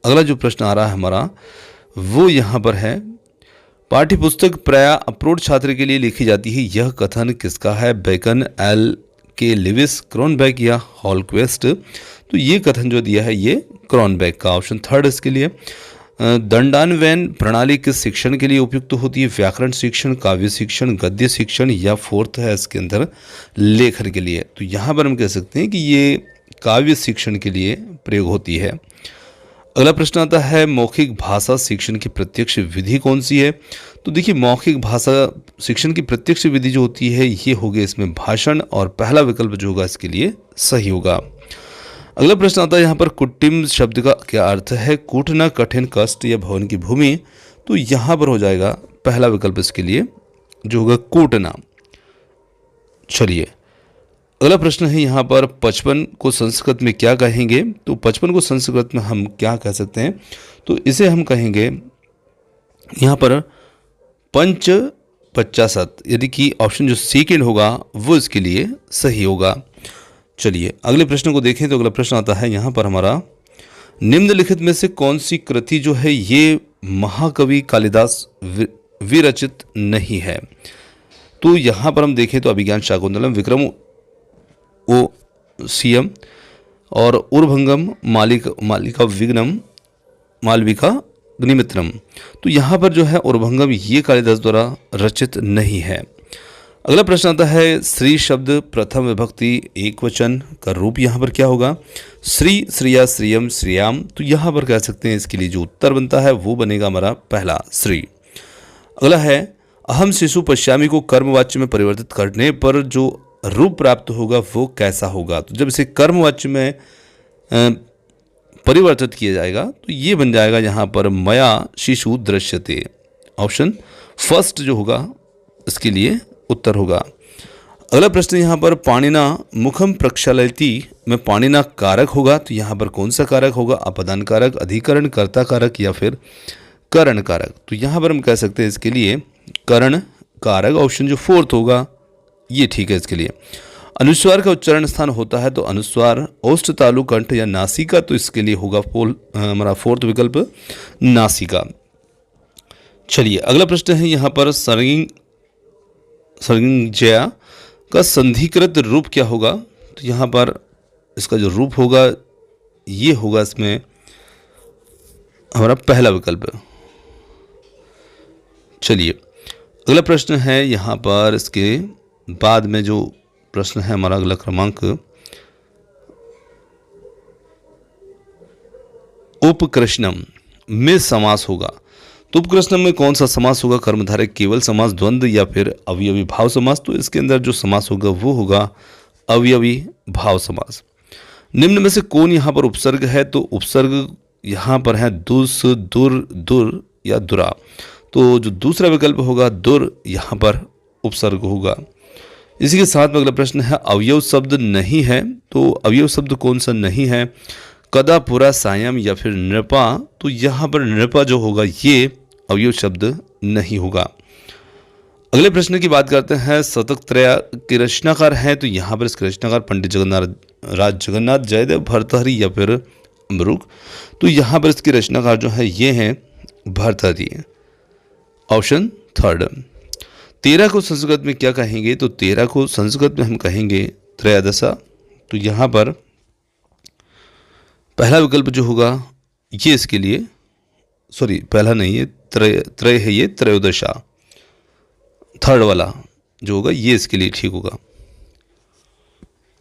अगला जो प्रश्न आ रहा है हमारा वो यहाँ पर है, पाठ्य पुस्तक प्रायः अप्रोड छात्र के लिए लिखी जाती है, यह कथन किसका है। बेकन, एल के लिविस, क्रॉनबेक या हॉलक्वेस्ट। तो ये कथन जो दिया है ये क्रॉनबेक का, ऑप्शन थर्ड इसके लिए। दंडान्वयन प्रणाली किस शिक्षण के लिए उपयुक्त होती है। व्याकरण शिक्षण, काव्य शिक्षण, गद्य शिक्षण या फोर्थ है इसके अंदर लेखन के लिए। तो यहाँ पर हम कह सकते हैं कि ये काव्य शिक्षण के लिए प्रयोग होती है। अगला प्रश्न आता है, मौखिक भाषा शिक्षण की प्रत्यक्ष विधि कौन सी है। तो देखिए मौखिक भाषा शिक्षण की प्रत्यक्ष विधि जो होती है ये होगी इसमें भाषण और पहला विकल्प जो होगा इसके लिए सही होगा। अगला प्रश्न आता है यहाँ पर, कुटिम शब्द का क्या अर्थ है। कूटना, कठिन, कष्ट या भवन की भूमि। तो यहाँ पर हो जाएगा पहला विकल्प इसके लिए जो होगा कूटना। चलिए अगला प्रश्न है यहाँ पर, 55 को संस्कृत में क्या कहेंगे। तो 55 को संस्कृत में हम क्या कह सकते हैं। तो इसे हम कहेंगे यहाँ पर पंच पचासत, यानी कि ऑप्शन जो सेकेंड होगा वो इसके लिए सही होगा। चलिए अगले प्रश्न को देखें। तो अगला प्रश्न आता है यहाँ पर हमारा, निम्नलिखित में से कौन सी कृति जो है ये महाकवि कालिदास विरचित नहीं है। तो यहाँ पर हम देखें तो अभिज्ञान शाकुंतलम, विक्रम ओ सीएम और उर्भंगम, मालिका विघ्नम, मालविका अग्निमित्रम। तो यहाँ पर जो है उर्भंगम ये कालिदास द्वारा रचित नहीं है। अगला प्रश्न आता है, श्री शब्द प्रथम विभक्ति एक वचन का रूप यहाँ पर क्या होगा। श्री, श्रिया, श्रियम, श्रियाम। तो यहाँ पर कह सकते हैं इसके लिए जो उत्तर बनता है वो बनेगा हमारा पहला श्री। अगला है, अहम शिशु पश्यामी को कर्मवाच्य में परिवर्तित करने पर जो रूप प्राप्त होगा वो कैसा होगा। तो जब इसे कर्मवाच्य में परिवर्तित किया जाएगा तो ये बन जाएगा यहाँ पर मया शिशु दृश्यते। ऑप्शन फर्स्ट जो होगा इसके लिए उत्तर होगा। अगला प्रश्न यहाँ पर, पाणिना मुखम प्रक्षालयति में पाणिना कारक होगा। तो यहाँ पर कौन सा कारक होगा, अपदान कारक, अधिकरण, कर्ता कारक या फिर करण कारक। तो यहाँ पर हम कह सकते हैं इसके लिए करण कारक, ऑप्शन जो फोर्थ होगा ये ठीक है इसके लिए। अनुस्वार का उच्चारण स्थान होता है तो अनुस्वार, ओष्ठ, तालु, कंठ या नासिका। तो इसके लिए होगा हमारा फोर्थ विकल्प नासिका। चलिए अगला प्रश्न है यहाँ पर, संज्ञा का संधिकृत रूप क्या होगा। तो यहाँ पर इसका जो रूप होगा ये होगा इसमें हमारा पहला विकल्प। चलिए अगला प्रश्न है यहाँ पर, इसके बाद में जो प्रश्न है हमारा अगला क्रमांक, उपकृष्णम में समास होगा। तो उपकृष्णम में कौन सा समास होगा, कर्मधारय केवल समास, द्वंद्व या फिर अवयवी भाव समास। तो इसके अंदर जो समास होगा वो होगा अवयवी भाव समास। निम्न में से कौन यहाँ पर उपसर्ग है। तो उपसर्ग यहाँ पर है दुस, दुर, दुर या दुरा। तो जो दूसरा विकल्प होगा दुर, यहाँ पर उपसर्ग होगा। इसी के साथ में अगला प्रश्न है अवयव शब्द नहीं है, तो अवयव शब्द कौन सा नहीं है? कदा, पुरा, सायम या फिर नृपा। तो यहाँ पर नृपा जो होगा ये अवयव शब्द नहीं होगा। अगले प्रश्न की बात करते हैं। शतक त्रय के रचनाकार हैं, तो यहाँ पर इसके रचनाकार पंडित जगन्नाथ जयदेव भर्तृहरि या फिर अमरुक। तो यहाँ पर इसके रचनाकार जो है ये हैं भर्तृहरि, ऑप्शन थर्ड। 13 को संस्कृत में क्या कहेंगे? तो 13 को संस्कृत में हम कहेंगे त्रयोदशा। तो यहाँ पर पहला विकल्प जो होगा ये इसके लिए, सॉरी पहला नहीं है, त्रय है ये, त्रयोदशा थर्ड वाला जो होगा ये इसके लिए ठीक होगा।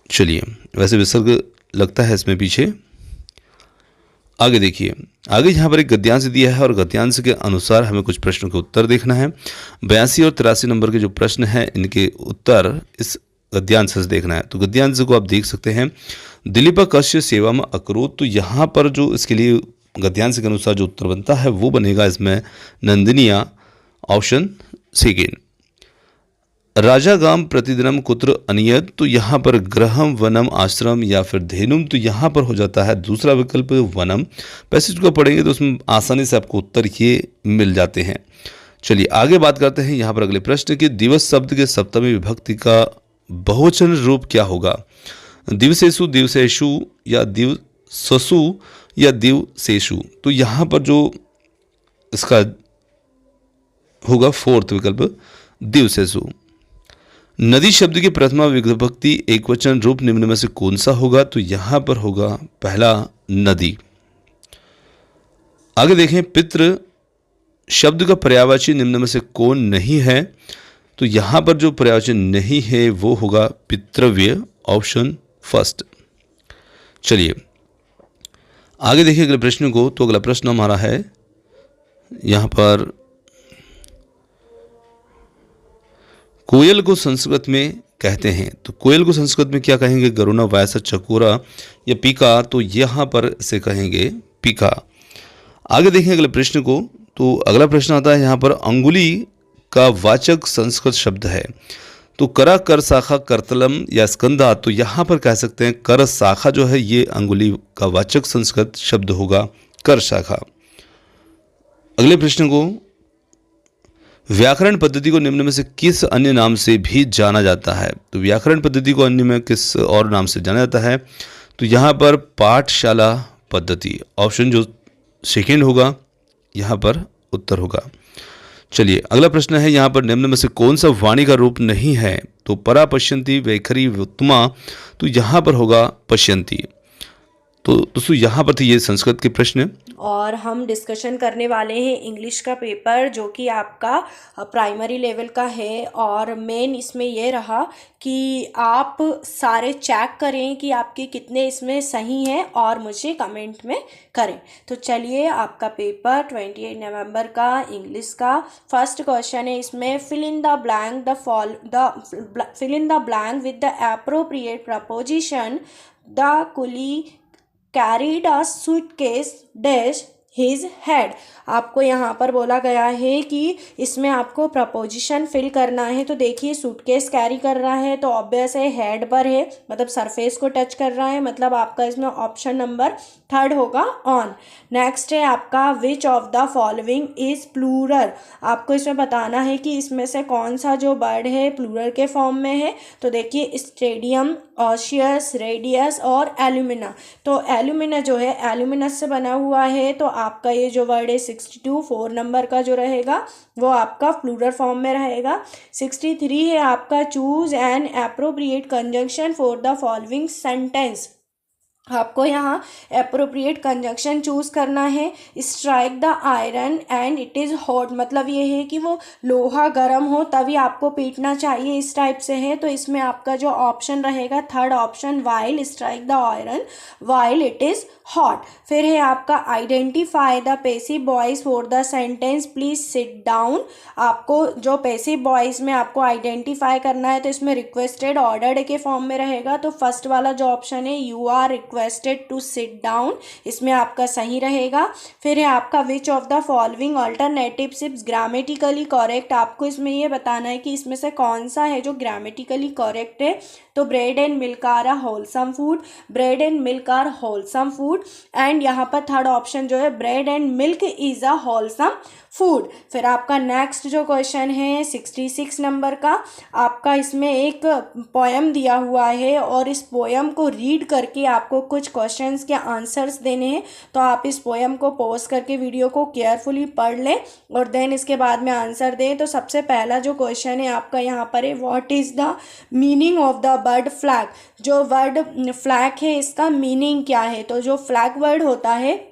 चलिए, वैसे विसर्ग लगता है इसमें पीछे। आगे देखिए, आगे यहाँ पर एक गद्यांश दिया है और गद्यांश के अनुसार हमें कुछ प्रश्नों के उत्तर देखना है। 82 और 83 नंबर के जो प्रश्न हैं इनके उत्तर इस गद्यांश से देखना है। तो गद्यांश को आप देख सकते हैं, दिलीप कश्य सेवा में अकरोत। तो यहाँ पर जो इसके लिए गद्यांश के अनुसार जो उत्तर बनता है वो बनेगा इसमें नंदिनिया, ऑप्शन सेकेंड। राजा गाम प्रतिदिनम कुत्र अनियत। तो यहाँ पर गृहम, वनम, आश्रम या फिर धेनुम। तो यहाँ पर हो जाता है दूसरा विकल्प वनम। पैसेज को पढ़ेंगे तो उसमें आसानी से आपको उत्तर ये मिल जाते हैं। चलिए आगे बात करते हैं यहाँ पर अगले प्रश्न के दिवस शब्द के सप्तमी विभक्ति का बहुवचन रूप क्या होगा? दिवसेषु, दिवसेषु या दिवससु या दिवसेषु। तो यहाँ पर जो इसका होगा फोर्थ विकल्प दिवसेषु। नदी शब्द की प्रथमा विभक्ति एकवचन रूप निम्न में से कौन सा होगा? तो यहां पर होगा पहला नदी। आगे देखें, पितृ शब्द का पर्यायवाची निम्न में से कौन नहीं है? तो यहां पर जो पर्यायवाची नहीं है वो होगा पितृव्य, ऑप्शन फर्स्ट। चलिए आगे देखिए अगले प्रश्न को। तो अगला प्रश्न हमारा है यहां पर, कोयल को संस्कृत में कहते हैं। तो कोयल को संस्कृत में क्या कहेंगे? गरुणा, वायसा, चकोरा या पीका। तो यहाँ पर इसे कहेंगे पीका। आगे देखें अगले प्रश्न को। तो अगला प्रश्न आता है यहाँ पर, अंगुली का वाचक संस्कृत शब्द है। तो करा, कर शाखा, करतलम या स्कंदा। तो यहाँ पर कह सकते हैं कर शाखा जो है ये अंगुली का वाचक संस्कृत शब्द होगा, कर शाखा। अगले प्रश्न को, व्याकरण पद्धति को निम्न में से किस अन्य नाम से भी जाना जाता है? तो व्याकरण पद्धति को अन्य में किस और नाम से जाना जाता है? तो यहाँ पर पाठशाला पद्धति, ऑप्शन जो सेकेंड होगा यहाँ पर उत्तर होगा। चलिए अगला प्रश्न है यहाँ पर, निम्न में से कौन सा वाणी का रूप नहीं है? तो परा, पश्यंती, वैखरी, व्युत्तमा। तो यहाँ पर होगा पश्यंती। तो दोस्तों यहाँ पर थे ये संस्कृत के प्रश्न, और हम डिस्कशन करने वाले हैं इंग्लिश का पेपर जो कि आपका प्राइमरी लेवल का है। और मेन इसमें ये रहा कि आप सारे चेक करें कि आपके कितने इसमें सही हैं और मुझे कमेंट में करें। तो चलिए, आपका पेपर 28 नवंबर का इंग्लिश का फर्स्ट क्वेश्चन है। इसमें fill in the blank with the appropriate preposition. The coolie carried a suitcase dash his head। आपको यहाँ पर बोला गया है कि इसमें आपको प्रपोजिशन फिल करना है। तो देखिए, सूटकेस कैरी कर रहा है तो ऑब्वियस है हेड पर है, मतलब सरफेस को टच कर रहा है, मतलब आपका इसमें ऑप्शन नंबर थर्ड होगा ऑन। नेक्स्ट है आपका, which of the following is plural. आपको इसमें बताना है कि इसमें से कौन सा जो बर्ड है प्लूरल के फॉर्म में है। तो देखिए, स्टेडियम, ऑशियस, रेडियस और एल्यूमिना। तो एल्यूमिना जो है एल्यूमिनस से बना हुआ है। तो आपका ये जो वर्ड है 62 4 नंबर का जो रहेगा वो आपका प्लूरल फॉर्म में रहेगा। 63 है आपका, choose an appropriate conjunction for the following sentence. आपको यहाँ एप्रोप्रिएट कंजंक्शन चूज़ करना है। Strike the iron and it is hot, मतलब ये है कि वो लोहा गर्म हो तभी आपको पीटना चाहिए, इस टाइप से है। तो इसमें आपका जो ऑप्शन रहेगा third option, while strike the iron while it is hot. फिर है आपका, identify the passive voice for the sentence please sit down. आपको जो पैसिव वॉइस में आपको आइडेंटिफाई करना है तो इसमें रिक्वेस्टेड, ऑर्डर्ड के फॉर्म में रहेगा। तो फर्स्ट वाला जो ऑप्शन है, you are requested requested to sit down, इसमें आपका सही रहेगा। फिर है आपका which of the following alternatives is grammatically correct, आपको इसमें ये बताना है कि इसमें से कौन सा है जो ग्रामेटिकली करेक्ट है। तो bread and milk are a wholesome food, bread and milk are wholesome food. And यहाँ पर थर्ड ऑप्शन जो है bread and milk is a wholesome food. फिर आपका नेक्स्ट जो क्वेश्चन है 66 नंबर का, आपका इसमें एक पोएम दिया हुआ है और इस पोएम को रीड करके आपको कुछ क्वेश्चंस के आंसर्स देने हैं। तो आप इस पोएम को पॉज करके वीडियो को केयरफुली पढ़ लें और देन इसके बाद में आंसर दें। तो सबसे पहला जो क्वेश्चन है आपका यहाँ पर है what is the meaning of the word flag, जो वर्ड फ्लैग है इसका मीनिंग क्या है। तो जो फ्लैग वर्ड होता है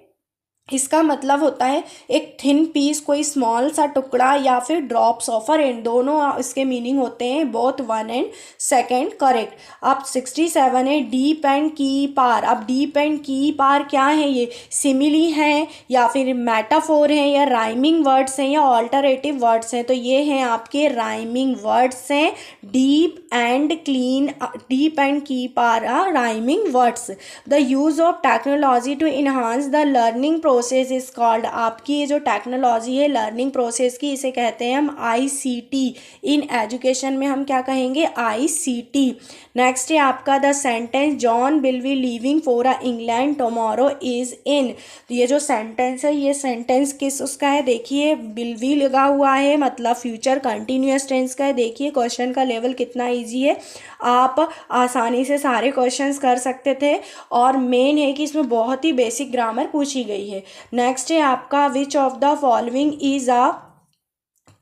इसका मतलब होता है एक थिन पीस, कोई स्मॉल सा टुकड़ा या फिर ड्रॉप्स ऑफ अ रेन, दोनों इसके मीनिंग होते हैं, both one and second correct. अब 67 है डीप एंड की पार। अब डीप एंड की पार क्या है, ये सिमिली हैं या फिर मेटाफोर हैं या राइमिंग वर्ड्स हैं या ऑल्टरनेटिव वर्ड्स हैं। तो ये हैं आपके राइमिंग वर्ड्स हैं, deep and clean, deep and की पार are rhyming words. The use of technology to enhance the learning process is called, आपकी ये जो टेक्नोलॉजी है लर्निंग प्रोसेस की, इसे कहते हैं हम ICT। इन एजुकेशन में हम क्या कहेंगे, ICT। नेक्स्ट है आपका the sentence John will be leaving for England tomorrow is in. तो ये जो सेंटेंस है ये सेंटेंस किस उसका है, देखिए विल बी लगा हुआ है, मतलब फ्यूचर कंटिन्यूअस टेंस का है। देखिए क्वेश्चन का लेवल कितना ईजी है, आप आसानी से सारे क्वेश्चंस कर सकते थे और मेन है कि इसमें बहुत ही बेसिक ग्रामर पूछी गई है। नेक्स्ट है आपका which of the following is a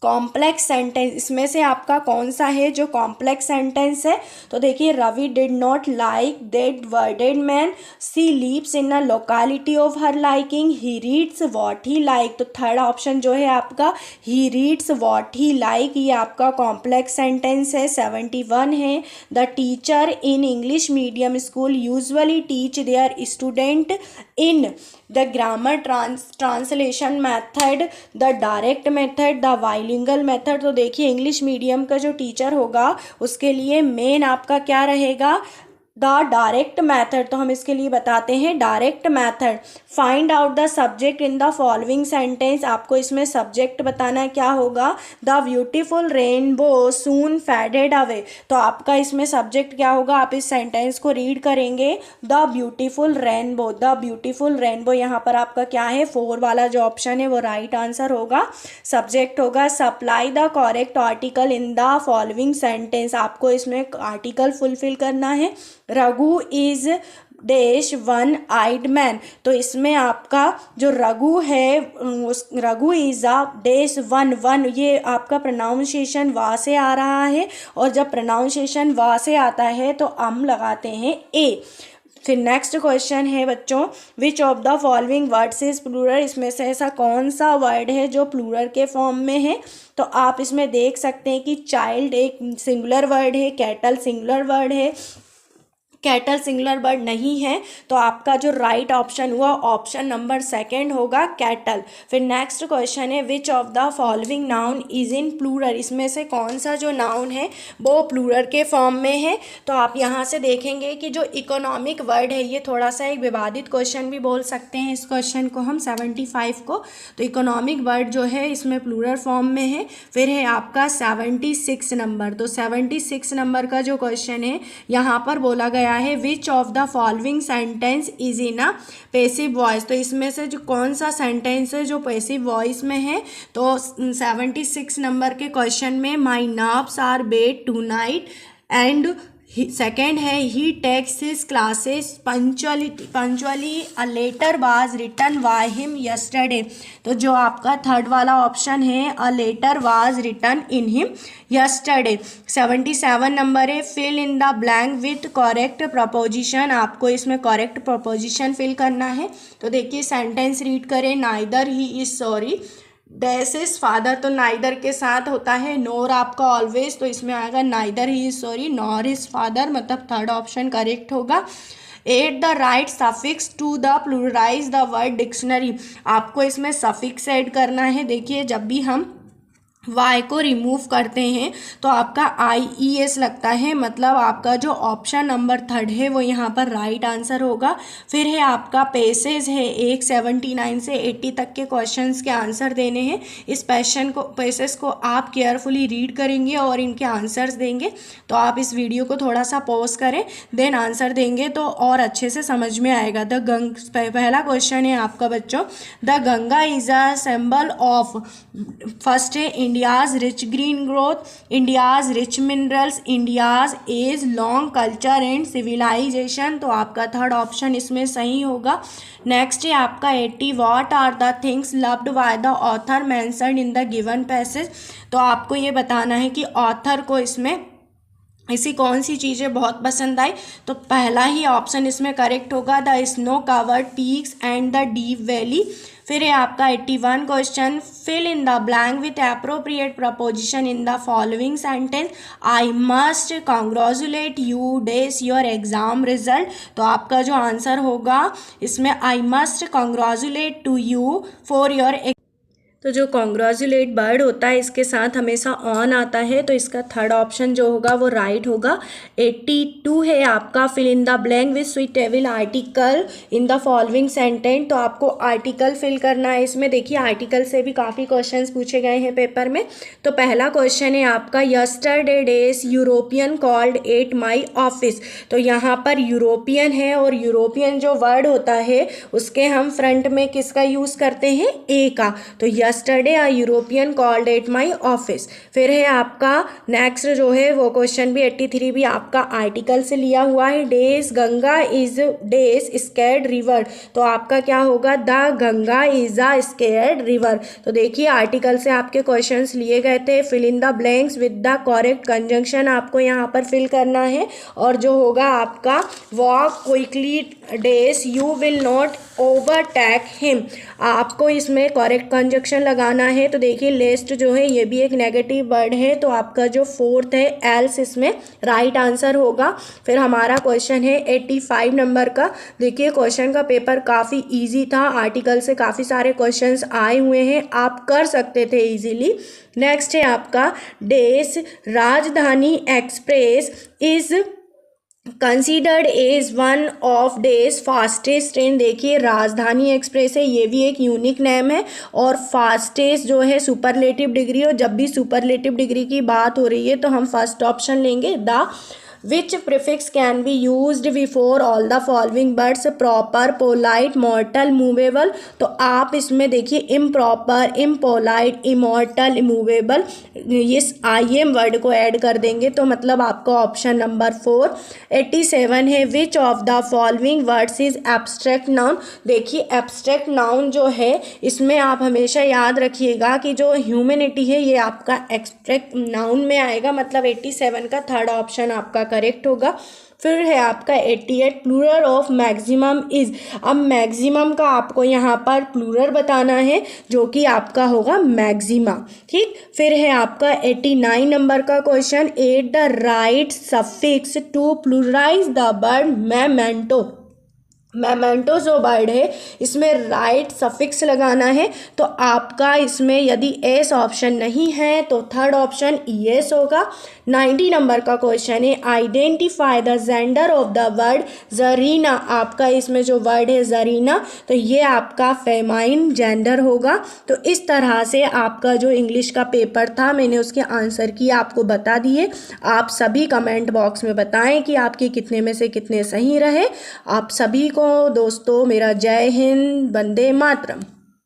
complex sentence, इसमें से आपका कौन सा है जो कॉम्प्लेक्स सेंटेंस है। तो देखिए Ravi did not like that worded man, she lives in a locality of her liking, he reads what he like. तो थर्ड ऑप्शन जो है आपका he reads what he like, ये आपका कॉम्प्लेक्स सेंटेंस है। 71 है the teacher in English medium school usually teach their student in the grammar translation method, the direct method, the bilingual method. तो देखिए इंग्लिश मीडियम का जो टीचर होगा उसके लिए मेन आपका क्या रहेगा, द डायरेक्ट मैथड। तो हम इसके लिए बताते हैं direct method. Find out the subject in the following sentence, आपको इसमें सब्जेक्ट बताना है क्या होगा, the beautiful rainbow soon faded away. तो आपका इसमें सब्जेक्ट क्या होगा, आप इस सेंटेंस को रीड करेंगे the beautiful rainbow, the beautiful rainbow. यहाँ पर आपका क्या है 4 वाला जो ऑप्शन है वो राइट आंसर होगा। सब्जेक्ट होगा supply the correct article in the following sentence, आपको इसमें आर्टिकल फुलफिल करना है। Raghu is dash one eyed man, तो इसमें आपका जो रघु है Raghu is a dash one, one ये आपका प्रोनाउंसिएशन वा से आ रहा है और जब प्रोनाउंसिएशन वा से आता है तो हम लगाते हैं ए। फिर नेक्स्ट क्वेश्चन है बच्चों which of the following words is plural, इसमें से ऐसा कौन सा वर्ड है जो प्लूरल के फॉर्म में है। तो आप इसमें देख सकते हैं कि चाइल्ड एक सिंगुलर वर्ड है, कैटल सिंगुलर वर्ड है, कैटल सिंगुलर वर्ड नहीं है। तो आपका जो राइट ऑप्शन हुआ ऑप्शन नंबर 2 होगा कैटल। फिर नेक्स्ट क्वेश्चन है which of the following noun is in plural, इसमें से कौन सा जो नाउन है वो प्लूरल के फॉर्म में है। तो आप यहाँ से देखेंगे कि जो इकोनॉमिक वर्ड है ये थोड़ा सा एक विवादित क्वेश्चन भी बोल सकते हैं इस क्वेश्चन को हम 75 को। तो इकोनॉमिक वर्ड जो है इसमें प्लूरल फॉर्म में है। फिर है आपका 76 नंबर, तो 76 नंबर का जो क्वेश्चन है यहाँ पर बोला गया है which of the following sentence is in a passive voice. तो इसमें से जो कौन सा सेंटेंस है जो पैसिव वॉइस में है। तो 76 नंबर के क्वेश्चन में my nerves are bad tonight and second है he takes his classes punctually a letter was written by him yesterday. तो जो आपका थर्ड वाला ऑप्शन है a letter was written in him yesterday. 77 number है fill in the blank with correct preposition, आपको इसमें करेक्ट प्रपोजिशन फिल करना है। तो देखिए सेंटेंस रीड करें neither he is sorry dash is father, तो नाइदर के साथ होता है नोर आपका ऑलवेज, तो इसमें आएगा neither he is sorry nor is father, मतलब थर्ड ऑप्शन करेक्ट होगा। Add the right suffix to the pluralize the word dictionary, आपको इसमें सफिक्स ऐड करना है। देखिए जब भी हम y को रिमूव करते हैं तो आपका IES लगता है, मतलब आपका जो ऑप्शन नंबर 3 है वो यहाँ पर राइट आंसर होगा। फिर है आपका पेसेज है, 179 से 80 तक के क्वेश्चंस के आंसर देने हैं। इस पेसेज को आप केयरफुली रीड करेंगे और इनके आंसर्स देंगे। तो आप इस वीडियो को थोड़ा सा पॉज करें, देन आंसर देंगे तो और अच्छे से समझ में आएगा। पहला क्वेश्चन है आपका बच्चों, the Ganga is a symbol of, first है India's rich green growth, India's rich minerals, India's age long culture and civilisation. तो आपका थर्ड ऑप्शन इसमें सही होगा। नेक्स्ट है आपका 80, what are the things loved by the author mentioned in the given passage. तो आपको ये बताना है कि ऑथर को इसमें ऐसी कौन सी चीज़ें बहुत पसंद आई। तो पहला ही ऑप्शन इसमें करेक्ट होगा, the snow covered peaks and the deep valley. फिर है आपका 81 question, fill in the blank with appropriate preposition in the following sentence, I must congratulate you these your exam result. तो आपका जो आंसर होगा इसमें I must congratulate to you for your. तो जो कॉन्ग्रेचुलेट वर्ड होता है इसके साथ हमेशा ऑन आता है, तो इसका थर्ड ऑप्शन जो होगा वो राइट होगा। 82 है आपका, fill in the blank with suitable article in the following sentence. तो आपको आर्टिकल फिल करना है इसमें। देखिए आर्टिकल से भी काफ़ी क्वेश्चंस पूछे गए हैं पेपर में। तो पहला क्वेश्चन है आपका, yesterday days European called at my office. तो यहाँ पर यूरोपियन है और यूरोपियन जो वर्ड होता है उसके हम फ्रंट में किसका यूज़ करते हैं, ए का। तो yesterday a European called at my office. फिर है आपका नेक्स्ट जो है वो क्वेश्चन भी 83 भी आपका आर्टिकल से लिया हुआ है, these Ganga is these sacred river. तो आपका क्या होगा, the Ganga is a sacred river. तो देखिए आर्टिकल से आपके क्वेश्चंस लिए गए थे। Fill in the blanks with the correct conjunction आपको यहाँ पर फिल करना है। और जो होगा आपका, walk quickly days you will not overtake him. आपको इसमें करेक्ट कंजक्शन लगाना है। तो देखिए लिस्ट जो है ये भी एक नेगेटिव वर्ड है, तो आपका जो फोर्थ है एल्स इसमें राइट आंसर होगा। फिर हमारा क्वेश्चन है 85 नंबर का। देखिए क्वेश्चन का पेपर काफ़ी इजी था, आर्टिकल से काफ़ी सारे क्वेश्चंस आए हुए हैं, आप कर सकते थे इजीली। नेक्स्ट है आपका, देश Rajdhani express is considered as one of these fastest train. देखिए राजधानी एक्सप्रेस है, ये भी एक यूनिक नेम है। और फास्टेस्ट जो है सुपरलेटिव डिग्री, और जब भी सुपरलेटिव डिग्री की बात हो रही है तो हम फर्स्ट ऑप्शन लेंगे, the. Which prefix can be used before all the following words, proper, polite, मॉर्टल, movable. तो आप इसमें देखिए इम्प्रॉपर, इम्पोलाइट, इमॉर्टल, मूवेबल, इस IM वर्ड को ऐड कर देंगे तो मतलब आपका ऑप्शन नंबर 4। 87 है, which of the following words is abstract noun. देखिए एब्स्ट्रैक्ट नाउन जो है इसमें आप हमेशा याद रखिएगा कि जो ह्यूमैनिटी है ये आपका एब्स्ट्रैक्ट नाउन में आएगा, मतलब 87 का थर्ड ऑप्शन आपका करेक्ट होगा। फिर है आपका 88, प्लूरल ऑफ मैक्सिमम इज। अब मैक्सिमम का आपको यहाँ पर प्लूरल बताना है जो कि आपका होगा मैक्सिमा, ठीक। फिर है आपका 89 नंबर का question, add the right suffix to pluralize the word memento. Memento जो वर्ड है इसमें राइट सफिक्स लगाना है। तो आपका इसमें यदि एस ऑप्शन नहीं है तो थर्ड ऑप्शन ES होगा। 90 नंबर का क्वेश्चन है, identify the gender of the word Zarina. आपका इसमें जो वर्ड है जरीना, तो ये आपका फेमाइन जेंडर होगा। तो इस तरह से आपका जो इंग्लिश का पेपर था मैंने उसके आंसर की आपको बता दिए। आप सभी कमेंट बॉक्स में बताएं कि आपके कितने में से कितने सही रहे। आप सभी को दोस्तों मेरा जय हिंद, वंदे मातरम।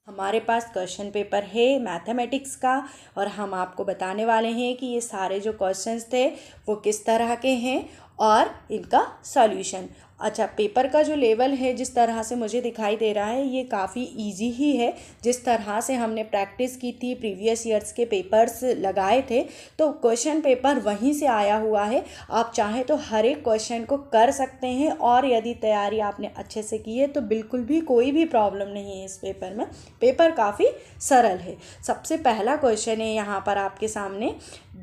हमारे पास क्वेश्चन पेपर है मैथमेटिक्स का और हम आपको बताने वाले हैं कि ये सारे जो क्वेश्चंस थे वो किस तरह के हैं और इनका सॉल्यूशन। अच्छा, पेपर का जो लेवल है जिस तरह से मुझे दिखाई दे रहा है ये काफ़ी इजी ही है। जिस तरह से हमने प्रैक्टिस की थी, प्रीवियस ईयर्स के पेपर्स लगाए थे, तो क्वेश्चन पेपर वहीं से आया हुआ है। आप चाहें तो हर एक क्वेश्चन को कर सकते हैं और यदि तैयारी आपने अच्छे से की है तो बिल्कुल भी कोई भी प्रॉब्लम नहीं है इस पेपर में। पेपर काफ़ी सरल है। सबसे पहला क्वेश्चन है यहाँ पर आपके सामने,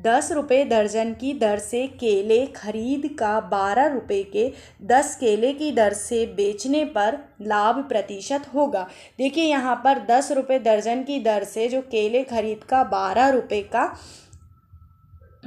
10 रुपये दर्जन की दर से केले खरीद का 12 रुपये के 10 केले की दर से बेचने पर लाभ प्रतिशत होगा। देखिए यहाँ पर 10 रुपये दर्जन की दर से जो केले खरीद का 12 रुपये का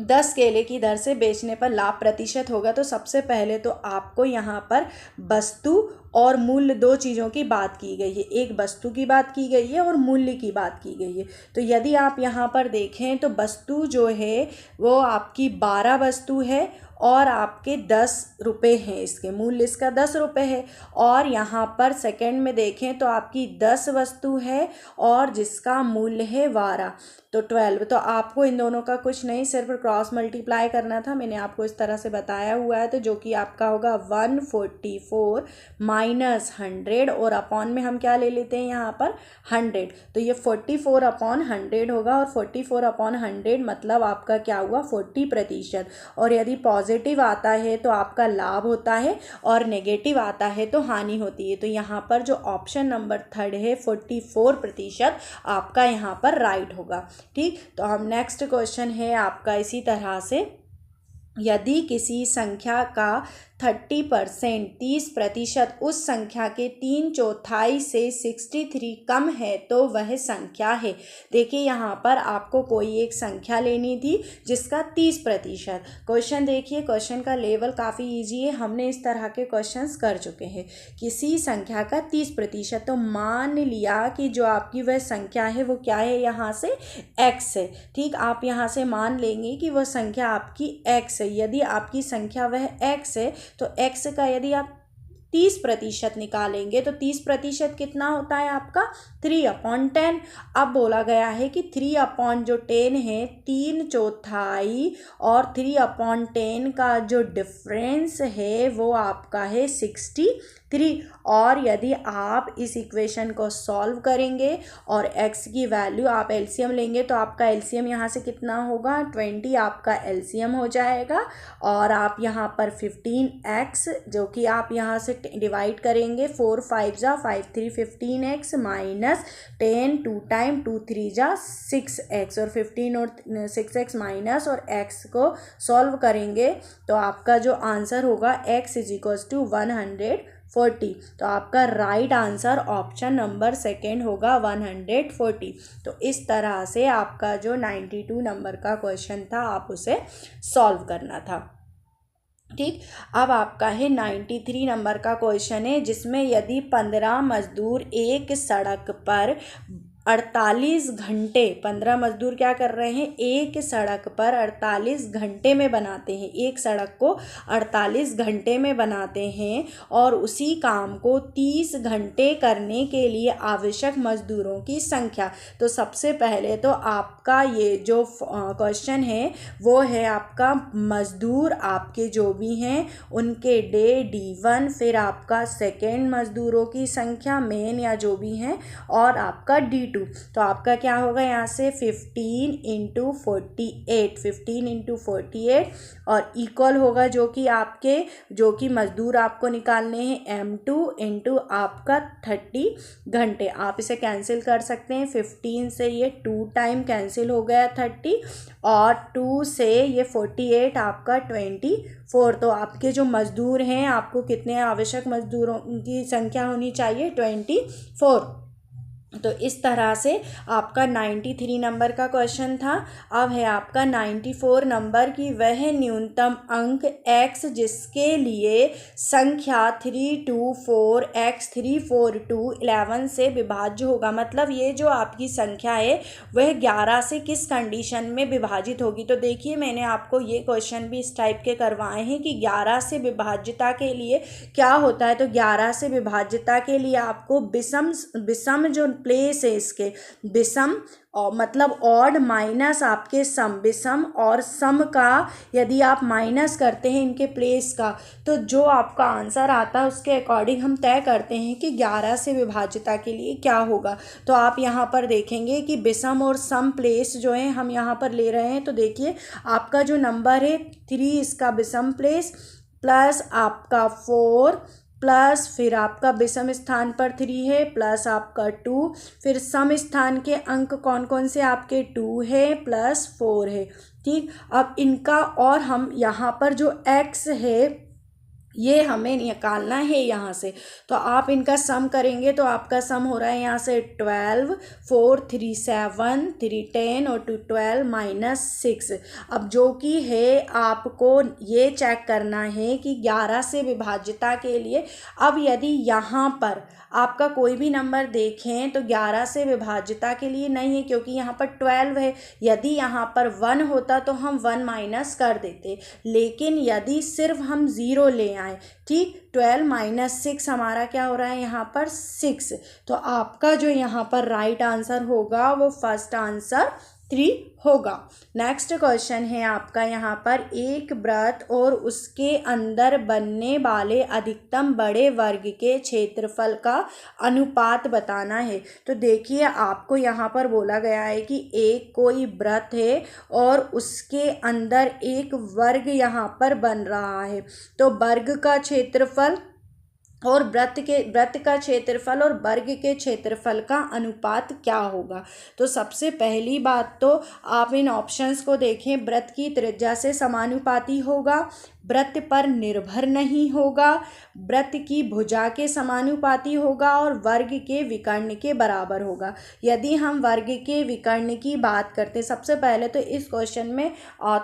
10 केले की दर से बेचने पर लाभ प्रतिशत होगा। तो सबसे पहले तो आपको यहाँ पर वस्तु और मूल्य दो चीज़ों की बात की गई है, एक वस्तु की बात की गई है और मूल्य की बात की गई है। तो यदि आप यहाँ पर देखें तो वस्तु जो है वो आपकी 12 वस्तु है और आपके 10 रुपये हैं, इसके मूल्य इसका 10 रुपये है। और यहाँ पर सेकंड में देखें तो आपकी 10 वस्तु है और जिसका मूल्य है 12, तो 12। तो आपको इन दोनों का कुछ नहीं, सिर्फ क्रॉस मल्टीप्लाई करना था, मैंने आपको इस तरह से बताया हुआ है। तो जो कि आपका होगा 144 माइनस 100 और अपॉन में हम क्या ले लेते हैं यहाँ पर 100, तो ये 44 अपॉन 100 होगा। और 44 अपॉन 100 मतलब आपका क्या हुआ 40%। और यदि पॉजिटिव आता है तो आपका लाभ होता है और नेगेटिव आता है तो हानि होती है। तो यहाँ पर जो ऑप्शन नंबर 3 है 44% आपका यहाँ पर राइट होगा। ठीक, तो हम नेक्स्ट क्वेश्चन है आपका इसी तरह से, यदि किसी संख्या का 30% उस संख्या के 3/4 से 63 कम है तो वह संख्या है। देखिए यहाँ पर आपको कोई एक संख्या लेनी थी जिसका 30%। क्वेश्चन देखिए, क्वेश्चन का लेवल काफ़ी इजी है, हमने इस तरह के क्वेश्चंस कर चुके हैं। किसी संख्या का 30%, तो मान लिया कि जो आपकी वह संख्या है वो क्या है, यहाँ से x है। ठीक, आप यहाँ से मान लेंगे कि वह संख्या आपकी x है। यदि आपकी संख्या वह x है तो x का यदि आप 30% निकालेंगे तो 30% कितना होता है आपका 3/10। अब बोला गया है कि 3/10 है 3/4 और 3/10 का जो डिफरेंस है वो आपका है 63। और यदि आप इस इक्वेशन को सॉल्व करेंगे और x की वैल्यू आप एलसीएम लेंगे तो आपका एलसीएम यहाँ से कितना होगा 20 आपका एलसीएम हो जाएगा। और आप यहाँ पर 15x जो कि आप यहाँ से डिवाइड करेंगे 4 5 जा 5 3 15x माइनस 10 2 टाइम 2 3 जा 6x और 15 और 6x माइनस और x को सॉल्व करेंगे तो आपका जो आंसर होगा x = 140। तो आपका राइट आंसर ऑप्शन नंबर 2 होगा 140। तो इस तरह से आपका जो 92 नंबर का क्वेश्चन था आप उसे सॉल्व करना था। ठीक, अब आपका है 93 नंबर का क्वेश्चन है जिसमें यदि 15 मजदूर एक सड़क पर 48 घंटे 15 मजदूर क्या कर रहे हैं, एक सड़क पर 48 घंटे में बनाते हैं, एक सड़क को 48 घंटे में बनाते हैं और उसी काम को 30 घंटे करने के लिए आवश्यक मजदूरों की संख्या। तो सबसे पहले तो आपका ये जो क्वेश्चन है वो है आपका मजदूर आपके जो भी हैं उनके डे D1, फिर आपका सेकेंड मजदूरों की संख्या मेन या जो भी हैं और आपका D2। तो आपका क्या होगा यहाँ से 15 × 48 15 × 48 और इक्वल होगा जो कि मजदूर आपको निकालने हैं M2 × आपका 30 घंटे। आप इसे कैंसिल कर सकते हैं, 15 से ये 2 टाइम कैंसिल हो गया 30 और 2 से ये 48 आपका 24। तो आपके जो मजदूर हैं आपको कितने आवश्यक मजदूरों की संख्या होनी चाहिए 24। तो इस तरह से आपका 93 नंबर का क्वेश्चन था। अब है आपका 94 नंबर की वह न्यूनतम अंक x जिसके लिए संख्या 324x 342 11 से विभाज्य होगा। मतलब ये जो आपकी संख्या है वह 11 से किस कंडीशन में विभाजित होगी। तो देखिए मैंने आपको ये क्वेश्चन भी इस टाइप के करवाए हैं कि 11 से विभाज्यता के लिए क्या होता है। तो 11 से विभाज्यता के लिए आपको विषम जो प्लेस है इसके विषम और मतलब ऑड माइनस आपके सम, विषम और सम का यदि आप माइनस करते हैं इनके प्लेस का तो जो आपका आंसर आता है उसके अकॉर्डिंग हम तय करते हैं कि 11 से विभाज्यता के लिए क्या होगा। तो आप यहाँ पर देखेंगे कि विषम और सम प्लेस जो है हम यहाँ पर ले रहे हैं। तो देखिए आपका जो नंबर है 3 इसका विषम प्लेस प्लस आपका 4 प्लस फिर आपका विषम स्थान पर 3 है प्लस आपका 2, फिर सम स्थान के अंक कौन कौन से आपके 2 है प्लस 4 है। ठीक, अब इनका और हम यहाँ पर जो x है ये हमें निकालना है यहाँ से। तो आप इनका सम करेंगे तो आपका सम हो रहा है यहाँ से 12, 4, 3, 7, 3, 10 और 2, 12 माइनस 6। अब जो कि है आपको ये चेक करना है कि 11 से विभाज्यता के लिए। अब यदि यहाँ पर आपका कोई भी नंबर देखें तो 11 से विभाज्यता के लिए नहीं है, क्योंकि यहाँ पर 12 है। यदि यहाँ पर 1 होता तो हम 1 माइनस कर देते, लेकिन यदि सिर्फ हम 0 ले आए, ठीक, 12 माइनस 6 हमारा क्या हो रहा है यहाँ पर 6। तो आपका जो यहाँ पर राइट आंसर होगा वो फर्स्ट आंसर 3 होगा। नेक्स्ट क्वेश्चन है आपका यहाँ पर, एक वृत्त और उसके अंदर बनने वाले अधिकतम बड़े वर्ग के क्षेत्रफल का अनुपात बताना है। तो देखिए आपको यहाँ पर बोला गया है कि एक कोई वृत्त है और उसके अंदर एक वर्ग यहाँ पर बन रहा है। तो वर्ग का क्षेत्रफल और वृत्त का क्षेत्रफल और वर्ग के क्षेत्रफल का अनुपात क्या होगा। तो सबसे पहली बात तो आप इन ऑप्शंस को देखें। वृत्त की त्रिज्या से समानुपाती होगा, वृत्त पर निर्भर नहीं होगा, वृत्त की भुजा के समानुपाती होगा और वर्ग के विकर्ण के बराबर होगा। यदि हम वर्ग के विकर्ण की बात करते, सबसे पहले तो इस क्वेश्चन में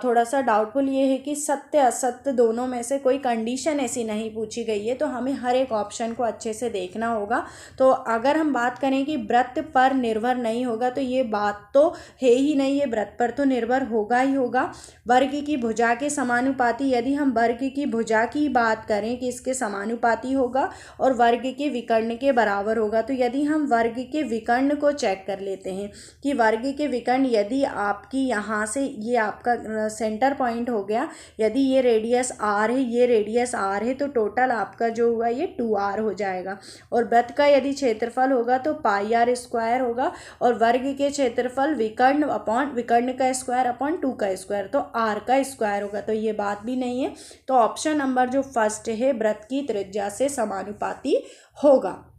थोड़ा सा डाउटफुल ये है कि सत्य असत्य दोनों में से कोई कंडीशन ऐसी नहीं पूछी गई है, तो हमें हर एक ऑप्शन को अच्छे से देखना होगा। तो अगर हम बात करें कि वृत्त पर निर्भर नहीं होगा, तो ये बात तो है ही नहीं, ये वृत्त पर तो निर्भर होगा ही होगा। वर्ग की भुजा के समानुपाती, यदि हम वर्ग की भुजा की बात करें कि इसके समानुपाती होगा और वर्ग के विकर्ण के बराबर होगा। तो यदि हम वर्ग के विकर्ण को चेक कर लेते हैं कि वर्ग के विकर्ण, यदि आपकी यहाँ से ये आपका सेंटर पॉइंट हो गया, यदि ये रेडियस r है, ये रेडियस r है, तो टोटल आपका जो हुआ ये 2r हो जाएगा। और वृत्त का यदि क्षेत्रफल होगा तो πr² होगा और वर्ग के क्षेत्रफल विकर्ण अपॉन विकर्ण का स्क्वायर अपॉन 2 का स्क्वायर, तो r का स्क्वायर होगा। तो ये बात भी नहीं है। तो ऑप्शन नंबर जो फर्स्ट है वृत्त की त्रिज्या से समानुपाती होगा।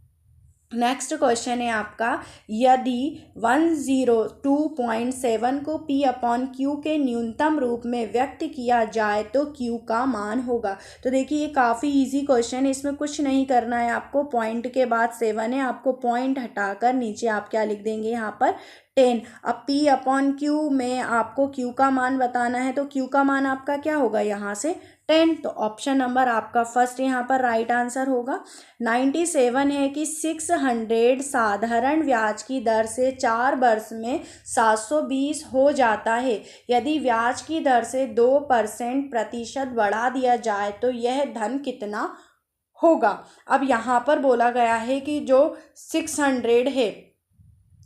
नेक्स्ट क्वेश्चन है आपका, यदि 102.7 को P/Q के न्यूनतम रूप में व्यक्त किया जाए तो Q का मान होगा। तो देखिए ये काफ़ी इजी क्वेश्चन है, इसमें कुछ नहीं करना है आपको। पॉइंट के बाद 7 है, आपको पॉइंट हटाकर नीचे आप क्या लिख देंगे यहाँ पर 10। अब P/Q में आपको Q का मान बताना है, तो Q का मान आपका क्या होगा यहाँ से 10। तो ऑप्शन नंबर आपका फर्स्ट यहाँ पर राइट आंसर होगा। 97 है कि 600 साधारण ब्याज की दर से 4 वर्ष में 720 हो जाता है। यदि ब्याज की दर से 2% प्रतिशत बढ़ा दिया जाए तो यह धन कितना होगा। अब यहाँ पर बोला गया है कि जो 600 है,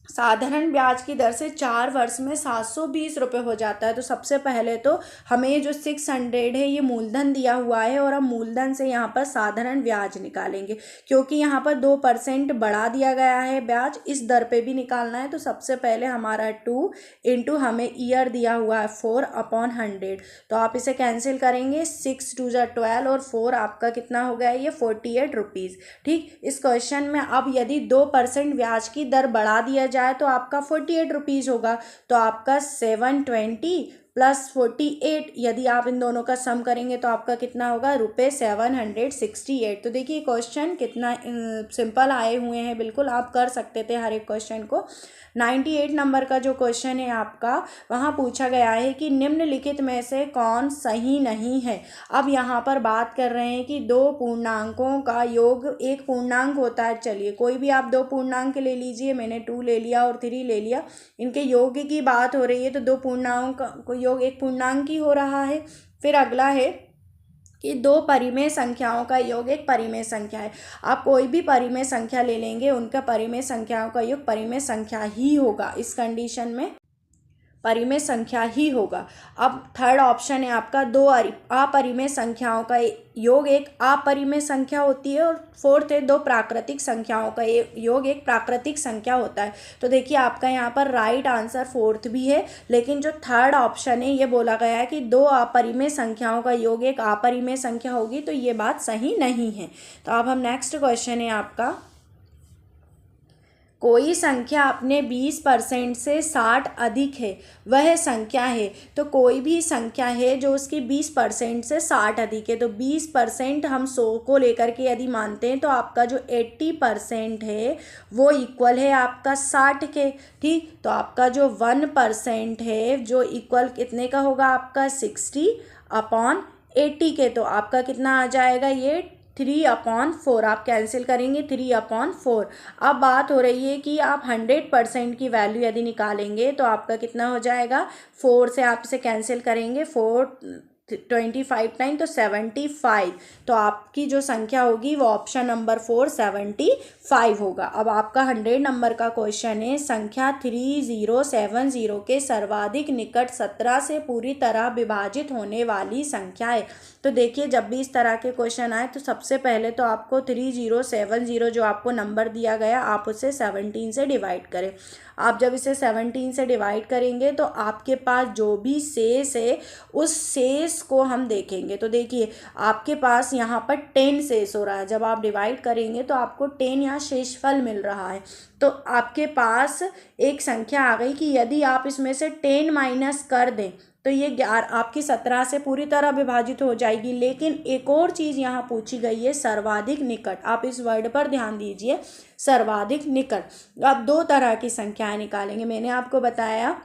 साधारण ब्याज की दर से 4 वर्ष में 720 रुपये हो जाता है। तो सबसे पहले तो हमें जो 600 है ये मूलधन दिया हुआ है और हम मूलधन से यहाँ पर साधारण ब्याज निकालेंगे, क्योंकि यहाँ पर 2% बढ़ा दिया गया है ब्याज, इस दर पे भी निकालना है। तो सबसे पहले हमारा 2 इंटू हमें ईयर दिया हुआ है 4/100, तो आप इसे कैंसिल करेंगे, 6 2 12 और 4 आपका कितना हो गया ये 48 रुपीज़। ठीक, इस क्वेश्चन में अब यदि 2% ब्याज की दर बढ़ा दिया जाए तो आपका 48 रुपीज़ होगा। तो आपका 720 प्लस 48, यदि आप इन दोनों का सम करेंगे तो आपका कितना होगा ₹768। तो देखिए क्वेश्चन कितना सिंपल आए हुए हैं, बिल्कुल आप कर सकते थे हर एक क्वेश्चन को। 98 नंबर का जो क्वेश्चन है आपका, वहाँ पूछा गया है कि निम्नलिखित में से कौन सही नहीं है। अब यहाँ पर बात कर रहे हैं कि 2 पूर्णांकों का योग एक पूर्णांक होता है। चलिए कोई भी आप 2 पूर्णांक ले लीजिए, मैंने 2 ले लिया और 3 ले लिया, इनके योग की बात हो रही है, तो 2 पूर्णांक को योग एक पूर्णांक ही हो रहा है। फिर अगला है कि 2 परिमेय संख्याओं का योग एक परिमेय संख्या है। आप कोई भी परिमेय संख्या ले लेंगे, उनका परिमेय संख्याओं का योग परिमेय संख्या ही होगा, इस कंडीशन में परिमेय संख्या ही होगा। अब थर्ड ऑप्शन है आपका, 2 अपरिमेय संख्याओं का योग एक अपरिमेय संख्या होती है और फोर्थ है 2 प्राकृतिक संख्याओं का योग एक प्राकृतिक संख्या होता है। तो देखिए आपका यहाँ पर राइट आंसर फोर्थ भी है, लेकिन जो थर्ड ऑप्शन है ये बोला गया है कि 2 अपरिमेय संख्याओं का योग एक अपरिमेय संख्या होगी, तो ये बात सही नहीं है। तो अब हम नेक्स्ट क्वेश्चन है आपका, कोई संख्या अपने 20% से 60 अधिक है वह संख्या है। तो कोई भी संख्या है जो उसकी 20% से 60 अधिक है, तो 20% हम 100 को लेकर के यदि मानते हैं तो आपका जो 80% है वो इक्वल है आपका 60 के। ठीक, तो आपका जो 1% है जो इक्वल कितने का होगा आपका 60/80 के। तो आपका कितना आ जाएगा ये 3/4। आप कैंसिल करेंगे 3/4। अब बात हो रही है कि आप 100% की वैल्यू यदि निकालेंगे तो आपका कितना हो जाएगा, 4 से आप इसे कैंसिल करेंगे, 4 25 टाइम तो 75। तो आपकी जो संख्या होगी वो ऑप्शन नंबर 4 75 होगा। अब आपका 100 नंबर का क्वेश्चन है, संख्या 3070 के सर्वाधिक निकट 17 से पूरी तरह विभाजित होने वाली संख्या है। तो देखिए जब भी इस तरह के क्वेश्चन आए तो सबसे पहले तो आपको 3070 जो आपको नंबर दिया गया आप उसे 17 से डिवाइड करें। आप जब इसे 17 से डिवाइड करेंगे तो आपके पास जो भी शेष है उस शेष को हम देखेंगे। तो देखिए आपके पास यहाँ पर 10 शेष हो रहा है, जब आप डिवाइड करेंगे तो आपको 10 यहाँ शेषफल मिल रहा है। तो आपके पास एक संख्या आ गई कि यदि आप इसमें से 10 माइनस कर दें तो ये 11 आपकी 17 से पूरी तरह विभाजित हो जाएगी। लेकिन एक और चीज़ यहाँ पूछी गई है, सर्वाधिक निकट। आप इस वर्ड पर ध्यान दीजिए, सर्वाधिक निकट। आप दो तरह की संख्याएं निकालेंगे। मैंने आपको बताया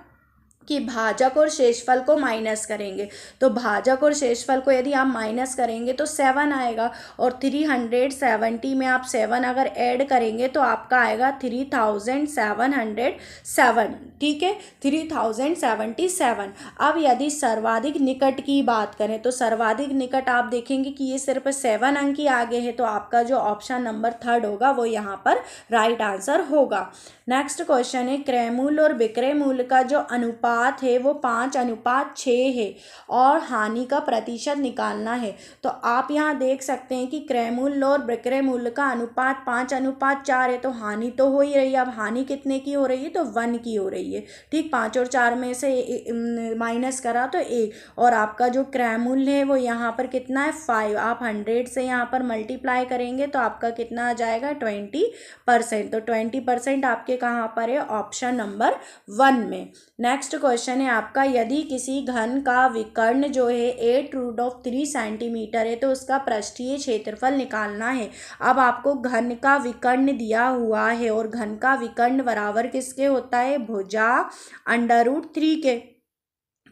कि भाजक और शेषफल को माइनस करेंगे। तो भाजक और शेषफल को यदि आप माइनस करेंगे तो 7 आएगा, और 370 में आप 7 अगर ऐड करेंगे तो आपका आएगा 3707। ठीक है, 3077। अब यदि सर्वाधिक निकट की बात करें तो सर्वाधिक निकट आप देखेंगे कि ये सिर्फ 7 अंक ही आगे है, तो आपका जो ऑप्शन नंबर 3 होगा वो यहाँ पर राइट आंसर होगा। नेक्स्ट क्वेश्चन है, क्रय मूल्य और विक्रय मूल्य का जो अनुपात है वो 5:6 है और हानि का प्रतिशत निकालना है। तो आप यहाँ देख सकते हैं कि क्रय मूल्य और विक्रय मूल्य का अनुपात 5:4 है, तो हानि तो हो ही रही है। अब हानि कितने की हो रही है, तो 1 की हो रही है। ठीक, 5 और 4 में से माइनस करा तो 1, और आपका जो क्रय मूल्य है वो यहाँ पर कितना है 5। आप 100 से यहाँ पर मल्टीप्लाई करेंगे तो आपका कितना आ जाएगा 20%। तो 20% आपके कहाँ पर है, ऑप्शन नंबर 1 में। नेक्स्ट क्वेश्चन है आपका, यदि किसी घन का विकर्ण जो है 8√3 सेंटीमीटर है तो उसका पृष्ठीय क्षेत्रफल निकालना है। अब आपको घन का विकर्ण दिया हुआ है, और घन का विकर्ण बराबर किसके होता है, भुजा √3 के।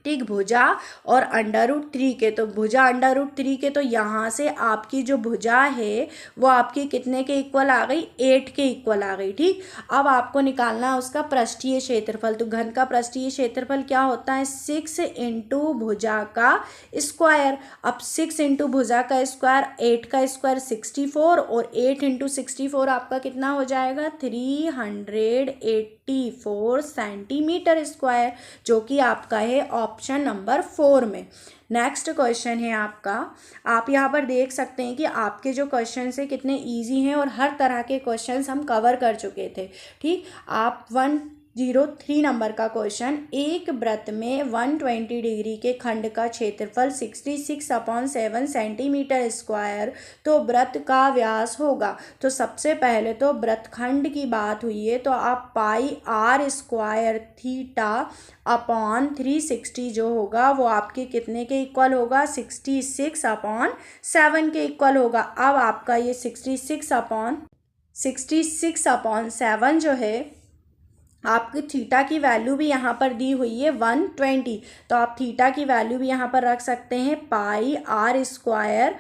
ठीक, भुजा और √3 के। तो भुजा √3 के, तो यहाँ से आपकी जो भुजा है वो आपकी कितने के इक्वल आ गई, 8 के इक्वल आ गई। ठीक, अब आपको निकालना है उसका पृष्ठीय क्षेत्रफल। तो घन का पृष्ठीय क्षेत्रफल क्या होता है, 6 इंटू भुजा का स्क्वायर। अब 6 इंटू भुजा का स्क्वायर, 8 का स्क्वायर 64, और 8 इंटू 64 आपका कितना हो जाएगा 384 सेंटीमीटर स्क्वायर, जो कि आपका है ऑप्शन नंबर 4 में। नेक्स्ट क्वेश्चन है आपका, आप यहाँ पर देख सकते हैं कि आपके जो क्वेश्चन है कितने इजी हैं और हर तरह के क्वेश्चंस हम कवर कर चुके थे। ठीक, आप 103 नंबर का क्वेश्चन, एक वृत्त में 120 डिग्री के खंड का क्षेत्रफल 66/7 सेंटीमीटर स्क्वायर तो वृत्त का व्यास होगा। तो सबसे पहले तो वृत्तखंड की बात हुई है, तो आप πr² θ/360 जो होगा वो आपके कितने के इक्वल होगा, 66/7 के इक्वल होगा। अब आपका ये 66/7 जो है, आपकी थीटा की वैल्यू भी यहाँ पर दी हुई है 120, तो आप थीटा की वैल्यू भी यहाँ पर रख सकते हैं, πr²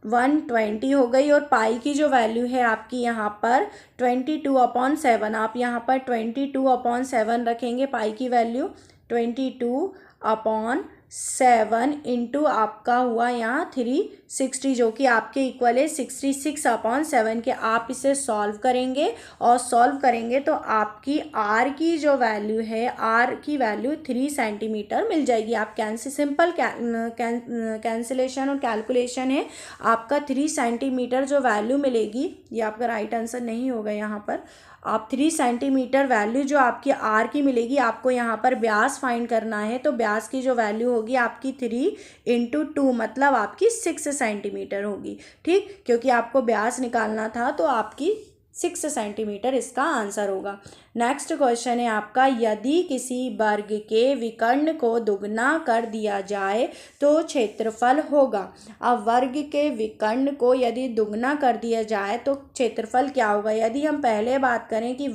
120 हो गई, और पाई की जो वैल्यू है आपकी यहाँ पर 22/7। आप यहाँ पर 22/7 रखेंगे, पाई की वैल्यू 22/7 इंटू आपका हुआ यहाँ 360, जो कि आपके इक्वल है 66/7 के। आप इसे सॉल्व करेंगे, और सॉल्व करेंगे तो आपकी आर की जो वैल्यू है, आर की वैल्यू 3 सेंटीमीटर मिल जाएगी। आप सिंपल कैंसिलेशन और कैलकुलेशन है, आपका 3 सेंटीमीटर जो वैल्यू मिलेगी, ये आपका राइट आंसर नहीं होगा यहाँ पर। आप 3 सेंटीमीटर वैल्यू जो आपकी आर की मिलेगी, आपको यहाँ पर व्यास फाइंड करना है, तो व्यास की जो वैल्यू होगी आपकी 3 इंटू 2 मतलब आपकी 6 सेंटीमीटर होगी। ठीक, क्योंकि आपको व्यास निकालना था तो आपकी 6 सेंटीमीटर इसका आंसर होगा। नेक्स्ट क्वेश्चन है आपका, यदि किसी वर्ग के विकर्ण को दुगना कर दिया जाए तो क्षेत्रफल होगा। अब वर्ग के विकर्ण को यदि दुगना कर दिया जाए तो क्षेत्रफल क्या होगा। यदि हम पहले बात करें कि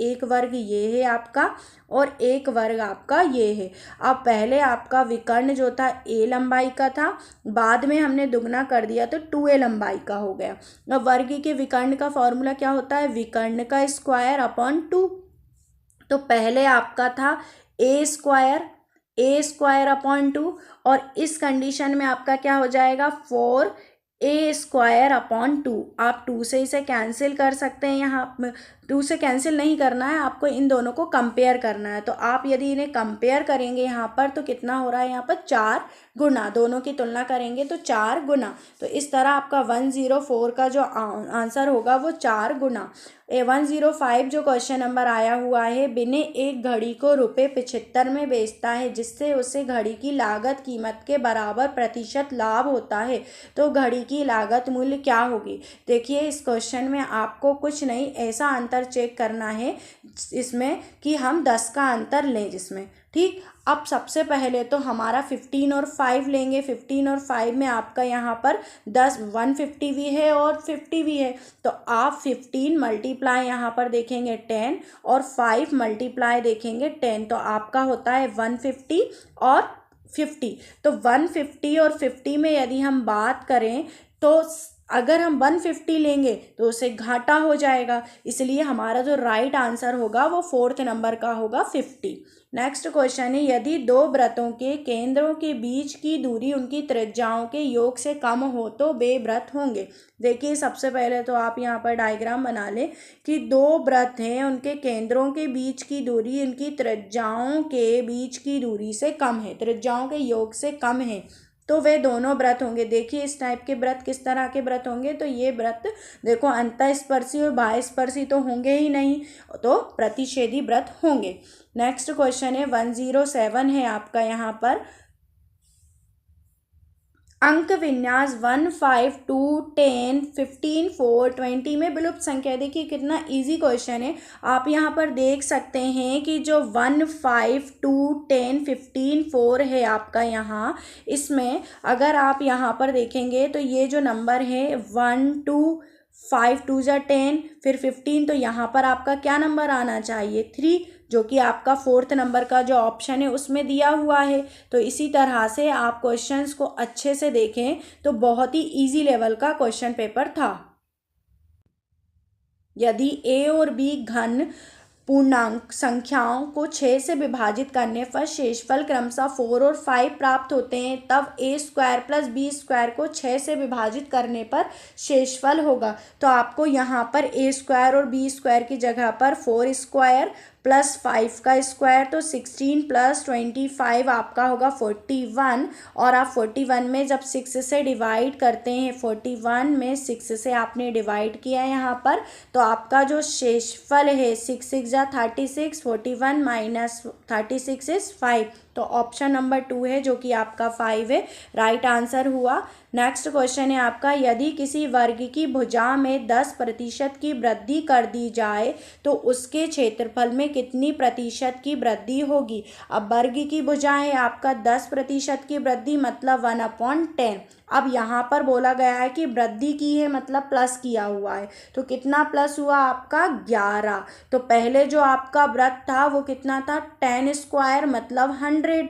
एक वर्ग ये है आपका और एक वर्ग आपका ये है। अब पहले आपका विकर्ण जो था a लंबाई का था, बाद में हमने दुगना कर दिया तो 2a लंबाई का हो गया। अब वर्ग के विकर्ण का फॉर्मूला क्या होता है, विकर्ण का स्क्वायर अपॉन 2। तो पहले आपका था a स्क्वायर अपॉन 2 और इस कंडीशन में आपका क्या हो जाएगा 4a स्क्वायर अपॉन 2। आप 2 से इसे कैंसिल कर सकते हैं, यहाँ 2 से कैंसिल नहीं करना है, आपको इन दोनों को कंपेयर करना है। तो आप यदि इन्हें कंपेयर करेंगे यहाँ पर तो कितना हो रहा है, यहाँ पर 4 गुना, दोनों की तुलना करेंगे तो 4 गुना। तो इस तरह आपका 104 का जो आंसर होगा वो 4 गुना। 105 जो क्वेश्चन नंबर आया हुआ है, बिने एक घड़ी को ₹75 में बेचता है जिससे उसे घड़ी की लागत कीमत के बराबर प्रतिशत लाभ होता है, तो घड़ी की लागत मूल्य क्या होगी। देखिए इस क्वेश्चन में आपको कुछ नहीं, ऐसा अंतर चेक करना है इसमें कि हम 10 का अंतर लें जिसमें, ठीक। अब सबसे पहले तो हमारा 15 और 5 लेंगे। 15 और 5 में आपका यहाँ पर 10 150 भी है और 50 भी है, तो आप 15 मल्टीप्लाई यहाँ पर देखेंगे 10 और 5 मल्टीप्लाई देखेंगे 10, तो आपका होता है 150 और 50। तो 150 और 50 में यदि हम बात करें तो अगर हम 150 लेंगे तो उसे घाटा हो जाएगा, इसलिए हमारा जो राइट आंसर होगा वो 4th नंबर का होगा 50। नेक्स्ट क्वेश्चन है, यदि दो वृत्तों के केंद्रों के बीच की दूरी उनकी त्रिज्याओं के योग से कम हो तो वे वृत्त होंगे। देखिए सबसे पहले तो आप यहाँ पर डायग्राम बना लें कि दो वृत्त हैं, उनके केंद्रों के बीच की दूरी उनकी त्रिज्याओं के बीच की दूरी से कम है, त्रिज्याओं के योग से कम है, तो वे दोनों व्रत होंगे। देखिए इस टाइप के व्रत किस तरह के व्रत होंगे, तो ये व्रत देखो अंतःस्पर्शी और बाह्यस्पर्शी तो होंगे ही नहीं, तो प्रतिच्छेदी व्रत होंगे। नेक्स्ट क्वेश्चन है 107 है आपका यहाँ पर, अंक विन्यास 1, 5, 2, 10, 15, 4, 20 में विलुप्त संख्या। देखिए कितना इजी क्वेश्चन है, आप यहाँ पर देख सकते हैं कि जो 1, 5, 2, 10, 15, 4 है आपका यहाँ, इसमें अगर आप यहाँ पर देखेंगे तो ये जो नंबर है 1, 2, 5, 2 जा 10, फिर 15, तो यहाँ पर आपका क्या नंबर आना चाहिए 3, जो कि आपका 4th नंबर का जो ऑप्शन है उसमें दिया हुआ है। तो इसी तरह से आप क्वेश्चंस को अच्छे से देखें तो बहुत ही इजी लेवल का क्वेश्चन पेपर था। यदि a और b घन पूर्णांक संख्याओं को 6 से विभाजित करने पर शेषफल क्रमशः 4 और 5 प्राप्त होते हैं, तब a square plus b square को 6 से विभाजित करने पर शेषफल होगा। तो आपको यहाँ पर a स्क्वायर और b स्क्वायर की जगह पर 4 स्क्वायर प्लस 5 का स्क्वायर, तो 16 प्लस 25 आपका होगा 41, और आप 41 में जब 6 से डिवाइड करते हैं, 41 में 6 से आपने डिवाइड किया है यहाँ पर, तो आपका जो शेषफल है 6 6 जा 36, 41 माइनस 36 इज 5, तो ऑप्शन नंबर 2 है जो कि आपका 5 है, राइट आंसर हुआ। नेक्स्ट क्वेश्चन है आपका, यदि किसी वर्ग की भुजा में 10% की वृद्धि कर दी जाए तो उसके क्षेत्रफल में कितनी प्रतिशत की वृद्धि होगी। अब वर्ग की भुजा है आपका 10% की वृद्धि मतलब 1/10। अब यहाँ पर बोला गया है कि वृद्धि की है मतलब प्लस किया हुआ है, तो कितना प्लस हुआ आपका 11। तो पहले जो आपका वृत्त था वो कितना था 10 स्क्वायर मतलब 100,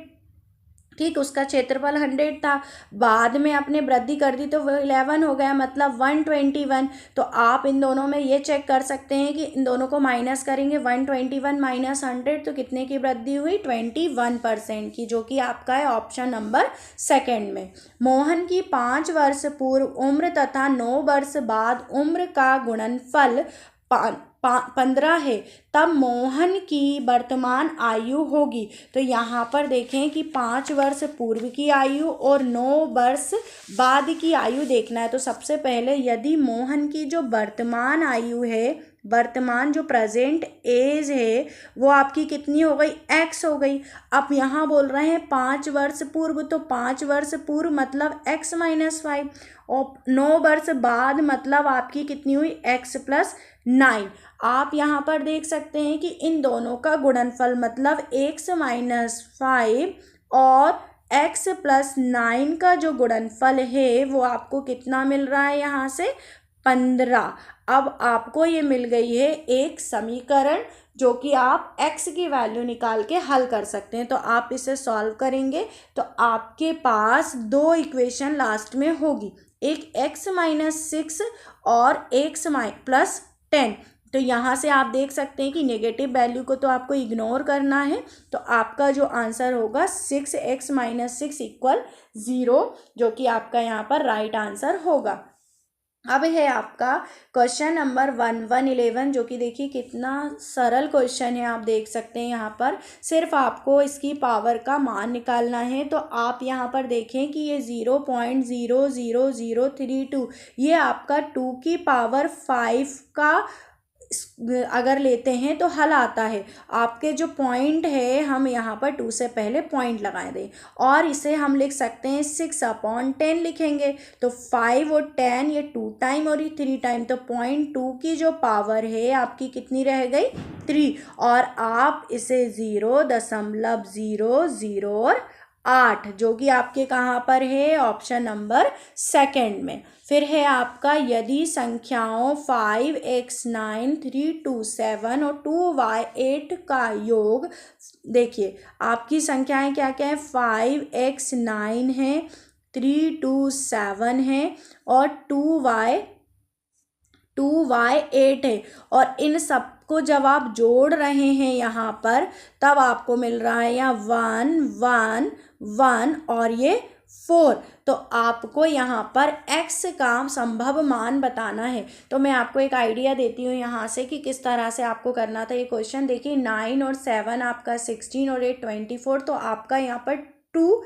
ठीक, उसका क्षेत्रफल 100 था, बाद में आपने वृद्धि कर दी तो वो 11 हो गया मतलब 121। तो आप इन दोनों में ये चेक कर सकते हैं कि इन दोनों को माइनस करेंगे, 121 माइनस 100 तो कितने की वृद्धि हुई 21% की, जो कि आपका है ऑप्शन नंबर 2 में। मोहन की 5 वर्ष पूर्व उम्र तथा 9 वर्ष बाद उम्र का गुणनफल 15 है, तब मोहन की वर्तमान आयु होगी। तो यहाँ पर देखें कि 5 वर्ष पूर्व की आयु और 9 वर्ष बाद की आयु देखना है। तो सबसे पहले यदि मोहन की जो वर्तमान आयु है, वर्तमान जो प्रेजेंट एज है वो आपकी कितनी हो गई x हो गई। अब यहाँ बोल रहे हैं 5 वर्ष पूर्व, तो 5 वर्ष पूर्व मतलब x - 5, और 9 वर्ष बाद मतलब आपकी कितनी हुई x + 9। आप यहाँ पर देख सकते हैं कि इन दोनों का गुणनफल मतलब x-5 और x+9 का जो गुणनफल है वो आपको कितना मिल रहा है यहाँ से 15। अब आपको ये मिल गई है एक समीकरण जो कि आप x की वैल्यू निकाल के हल कर सकते हैं। तो आप इसे सॉल्व करेंगे तो आपके पास दो इक्वेशन लास्ट में होगी, एक x-6 और x+10। तो यहाँ से आप देख सकते हैं कि नेगेटिव वैल्यू को तो आपको इग्नोर करना है। तो आपका जो आंसर होगा 6x-6 = 0, जो कि आपका यहाँ पर राइट आंसर होगा। अब है आपका क्वेश्चन नंबर 1111, जो कि देखिए कितना सरल क्वेश्चन है। आप देख सकते हैं यहाँ पर सिर्फ आपको इसकी पावर का मान निकालना है। तो आप यहाँ पर देखें कि ये 0.00032 ये आपका 2 की पावर 5 का अगर लेते हैं तो हल आता है। आपके जो पॉइंट है हम यहाँ पर 2 से पहले पॉइंट लगा दें और इसे हम लिख सकते हैं 6/10 लिखेंगे। तो 5 और 10 ये 2 टाइम और ये 3 टाइम, तो 0.2 की जो पावर है आपकी कितनी रह गई 3, और आप इसे 0.008 जो कि आपके कहाँ पर है ऑप्शन नंबर 2 में। फिर है आपका यदि संख्याओं 5x9 327 और 2y8 का योग, देखिए आपकी संख्याएं क्या क्या है, 5x9 है, 327 है और 2y8 है, और इन सबको जब आप जोड़ रहे हैं यहाँ पर तब आपको मिल रहा है यहाँ 1 1 1 और ये 4। तो आपको यहाँ पर x का संभव मान बताना है। तो मैं आपको एक आइडिया देती हूँ यहाँ से कि किस तरह से आपको करना था ये क्वेश्चन। देखिए 9 और 7 आपका 16 और 8 24, तो आपका यहाँ पर 2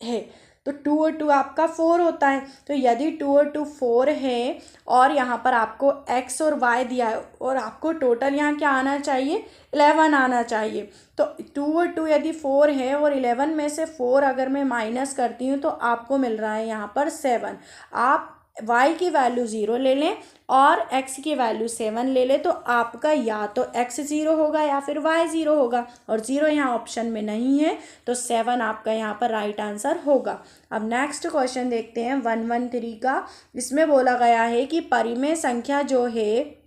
है, तो 2 और 2 आपका 4 होता है। तो यदि 2 और 2 4 है और यहाँ पर आपको x और y दिया है और आपको टोटल यहाँ क्या आना चाहिए 11 आना चाहिए। तो 2 और 2 यदि 4 है और 11 में से 4 अगर मैं माइनस करती हूँ तो आपको मिल रहा है यहाँ पर 7। आप y की वैल्यू 0 ले लें और x की वैल्यू 7 ले लें, तो आपका या तो x 0 होगा या फिर y 0 होगा, और 0 यहाँ ऑप्शन में नहीं है, तो 7 आपका यहाँ पर राइट आंसर होगा। अब नेक्स्ट क्वेश्चन देखते हैं 113 का। इसमें बोला गया है कि परिमेय संख्या जो है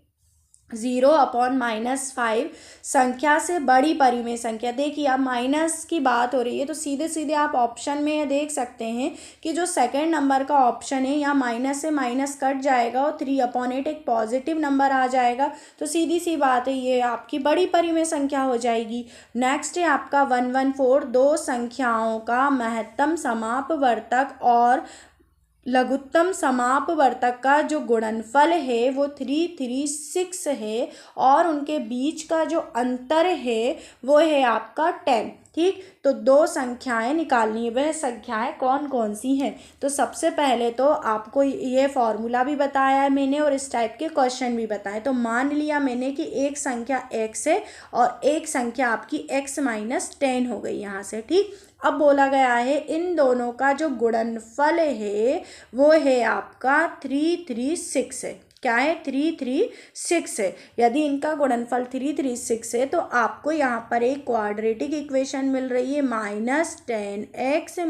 0/-5 संख्या से बड़ी परिमेय संख्या। देखिए अब माइनस की बात हो रही है तो सीधे सीधे आप ऑप्शन में ये देख सकते हैं कि जो सेकंड नंबर का ऑप्शन है यहाँ माइनस से माइनस कट जाएगा और 3/8 एक पॉजिटिव नंबर आ जाएगा। तो सीधी सी बात है ये आपकी बड़ी परिमेय संख्या हो जाएगी। नेक्स्ट है आपका 114, दो संख्याओं का महत्तम समापवर्तक और लघुत्तम समापवर्तक का जो गुणनफल है वो 336 है और उनके बीच का जो अंतर है वो है आपका 10। ठीक, तो दो संख्याएं निकालनी है, वह संख्याएं कौन कौन सी हैं। तो सबसे पहले तो आपको ये फॉर्मूला भी बताया है मैंने और इस टाइप के क्वेश्चन भी बताए। तो मान लिया मैंने कि एक संख्या x है और एक संख्या आपकी x-10 हो गई यहाँ से। ठीक, अब बोला गया है इन दोनों का जो गुणनफल है वो है आपका 336 है। क्या है 336 है। यदि इनका गुणनफल 336 है तो आपको यहाँ पर एक क्वाड्रेटिक इक्वेशन मिल रही है -10x -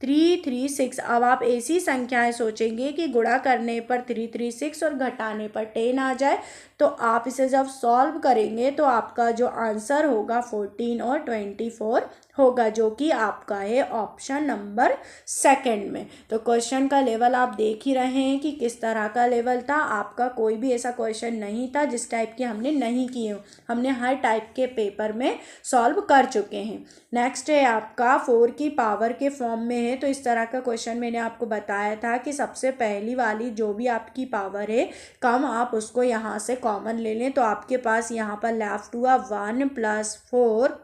336। अब आप ऐसी संख्याएं सोचेंगे कि गुणा करने पर 336 और घटाने पर 10 आ जाए, तो आप इसे जब सॉल्व करेंगे तो आपका जो आंसर होगा 14 और 24 होगा, जो कि आपका है ऑप्शन नंबर 2 में। तो क्वेश्चन का लेवल आप देख ही रहे हैं कि किस तरह का लेवल था। आपका कोई भी ऐसा क्वेश्चन नहीं था जिस टाइप के हमने नहीं किए हो, हमने हर टाइप के पेपर में सॉल्व कर चुके हैं। नेक्स्ट है आपका 4 की पावर के फॉर्म में है। तो इस तरह का क्वेश्चन मैंने आपको बताया था कि सबसे पहली वाली जो भी आपकी पावर है कम, आप उसको यहाँ से कॉमन ले लें। तो आपके पास यहाँ पर लेफ्ट हुआ 1 + 4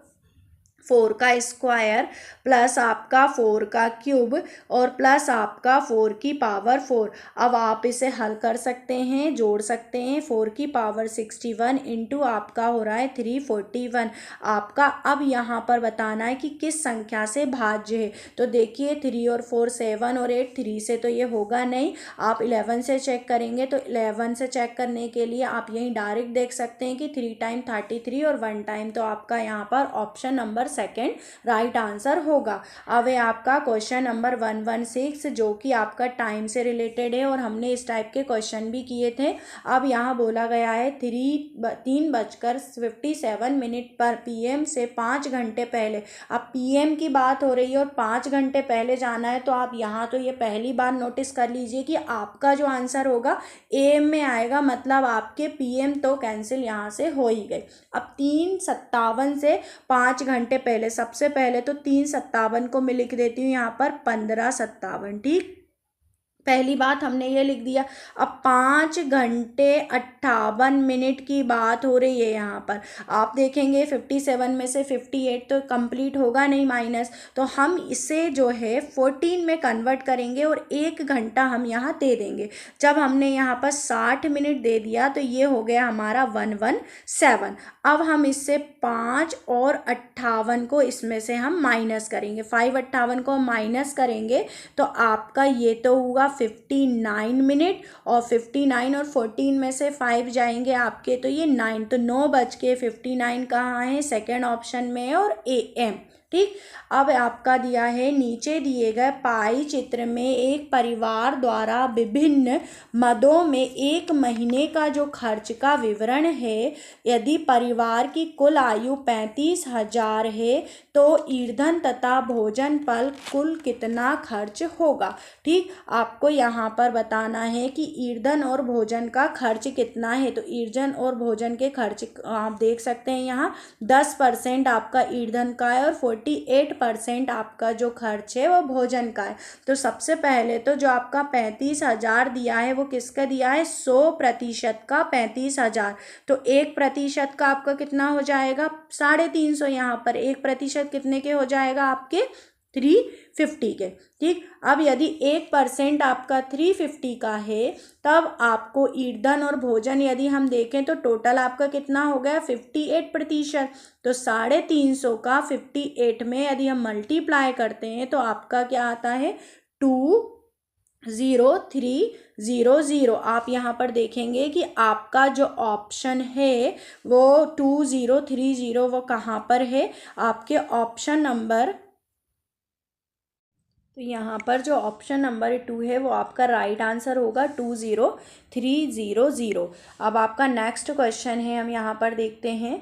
4 का स्क्वायर प्लस आपका 4 का क्यूब और प्लस आपका 4 की पावर 4। अब आप इसे हल कर सकते हैं, जोड़ सकते हैं। 4 की पावर 61 इंटू आपका हो रहा है 341। आपका अब यहाँ पर बताना है कि किस संख्या से भाज्य है। तो देखिए 3 और 4 7 और 8, 3 से तो ये होगा नहीं। आप 11 से चेक करेंगे तो 11 से चेक करने के लिए आप यहीं डायरेक्ट देख सकते हैं कि 3 टाइम 33 और 1 टाइम, तो आपका यहाँ पर option number second right answer होगा। अब है आपका क्वेश्चन नंबर 116 जो कि आपका टाइम से रिलेटेड है और हमने इस टाइप के क्वेश्चन भी किए थे। अब यहाँ बोला गया है 3:57 पर PM से 5 घंटे पहले। अब PM की बात हो रही है और 5 घंटे पहले जाना है, तो आप यहाँ तो ये पहली बार नोटिस कर लीजिए कि आपका जो आंसर होगा AM में आएगा, मतलब आपके PM तो कैंसिल यहाँ से हो ही गए। अब 3:57 से 5 घंटे पहले, सबसे पहले तो 3:57 को मैं लिख देती हूँ यहाँ पर 15:57। ठीक, पहली बात हमने ये लिख दिया। अब 5 घंटे 58 मिनट की बात हो रही है यहाँ पर। आप देखेंगे 57 में से 58 तो कंप्लीट होगा नहीं माइनस, तो हम इसे जो है 14 में कन्वर्ट करेंगे और 1 घंटा हम यहाँ दे देंगे। जब हमने यहाँ पर 60 मिनट दे दिया तो ये हो गया हमारा 117। अब हम इससे 5 और 58 को इसमें से हम माइनस करेंगे। 5 को माइनस करेंगे तो आपका ये तो होगा 59 मिनट, और 59 और 14 में से 5 जाएंगे आपके, तो ये 9, तो 9:59 कहाँ है, सेकेंड ऑप्शन में है और AM। ठीक, अब आपका दिया है नीचे दिए गए पाई चित्र में एक परिवार द्वारा विभिन्न मदों में 1 महीने का जो खर्च का विवरण है। यदि परिवार की कुल आयु 35,000 है तो ईंधन तथा भोजन पर कुल कितना खर्च होगा। ठीक, आपको यहाँ पर बताना है कि ईंधन और भोजन का खर्च कितना है। तो ईंधन और भोजन के खर्च आप देख सकते हैं यहाँ 10% आपका ईंधन का है और 48% आपका जो खर्च है वो भोजन का है। तो सबसे पहले तो जो आपका 35,000 दिया है वो किसका दिया है, 100% का 35,000। तो 1% का आपका कितना हो जाएगा, 350। यहाँ पर 1% कितने के हो जाएगा आपके 350 के। ठीक, अब यदि 1% आपका 350 का है तब आपको ईंधन और भोजन यदि हम देखें तो टोटल आपका कितना हो गया 58%। तो 350 का 58 में यदि हम मल्टीप्लाई करते हैं तो आपका क्या आता है 20300। आप यहाँ पर देखेंगे कि आपका जो ऑप्शन है वो 2030 वो कहाँ पर है, आपके ऑप्शन नंबर, तो यहाँ पर जो ऑप्शन नंबर 2 है वो आपका राइट आंसर होगा 20300। अब आपका नेक्स्ट क्वेश्चन है, हम यहाँ पर देखते हैं।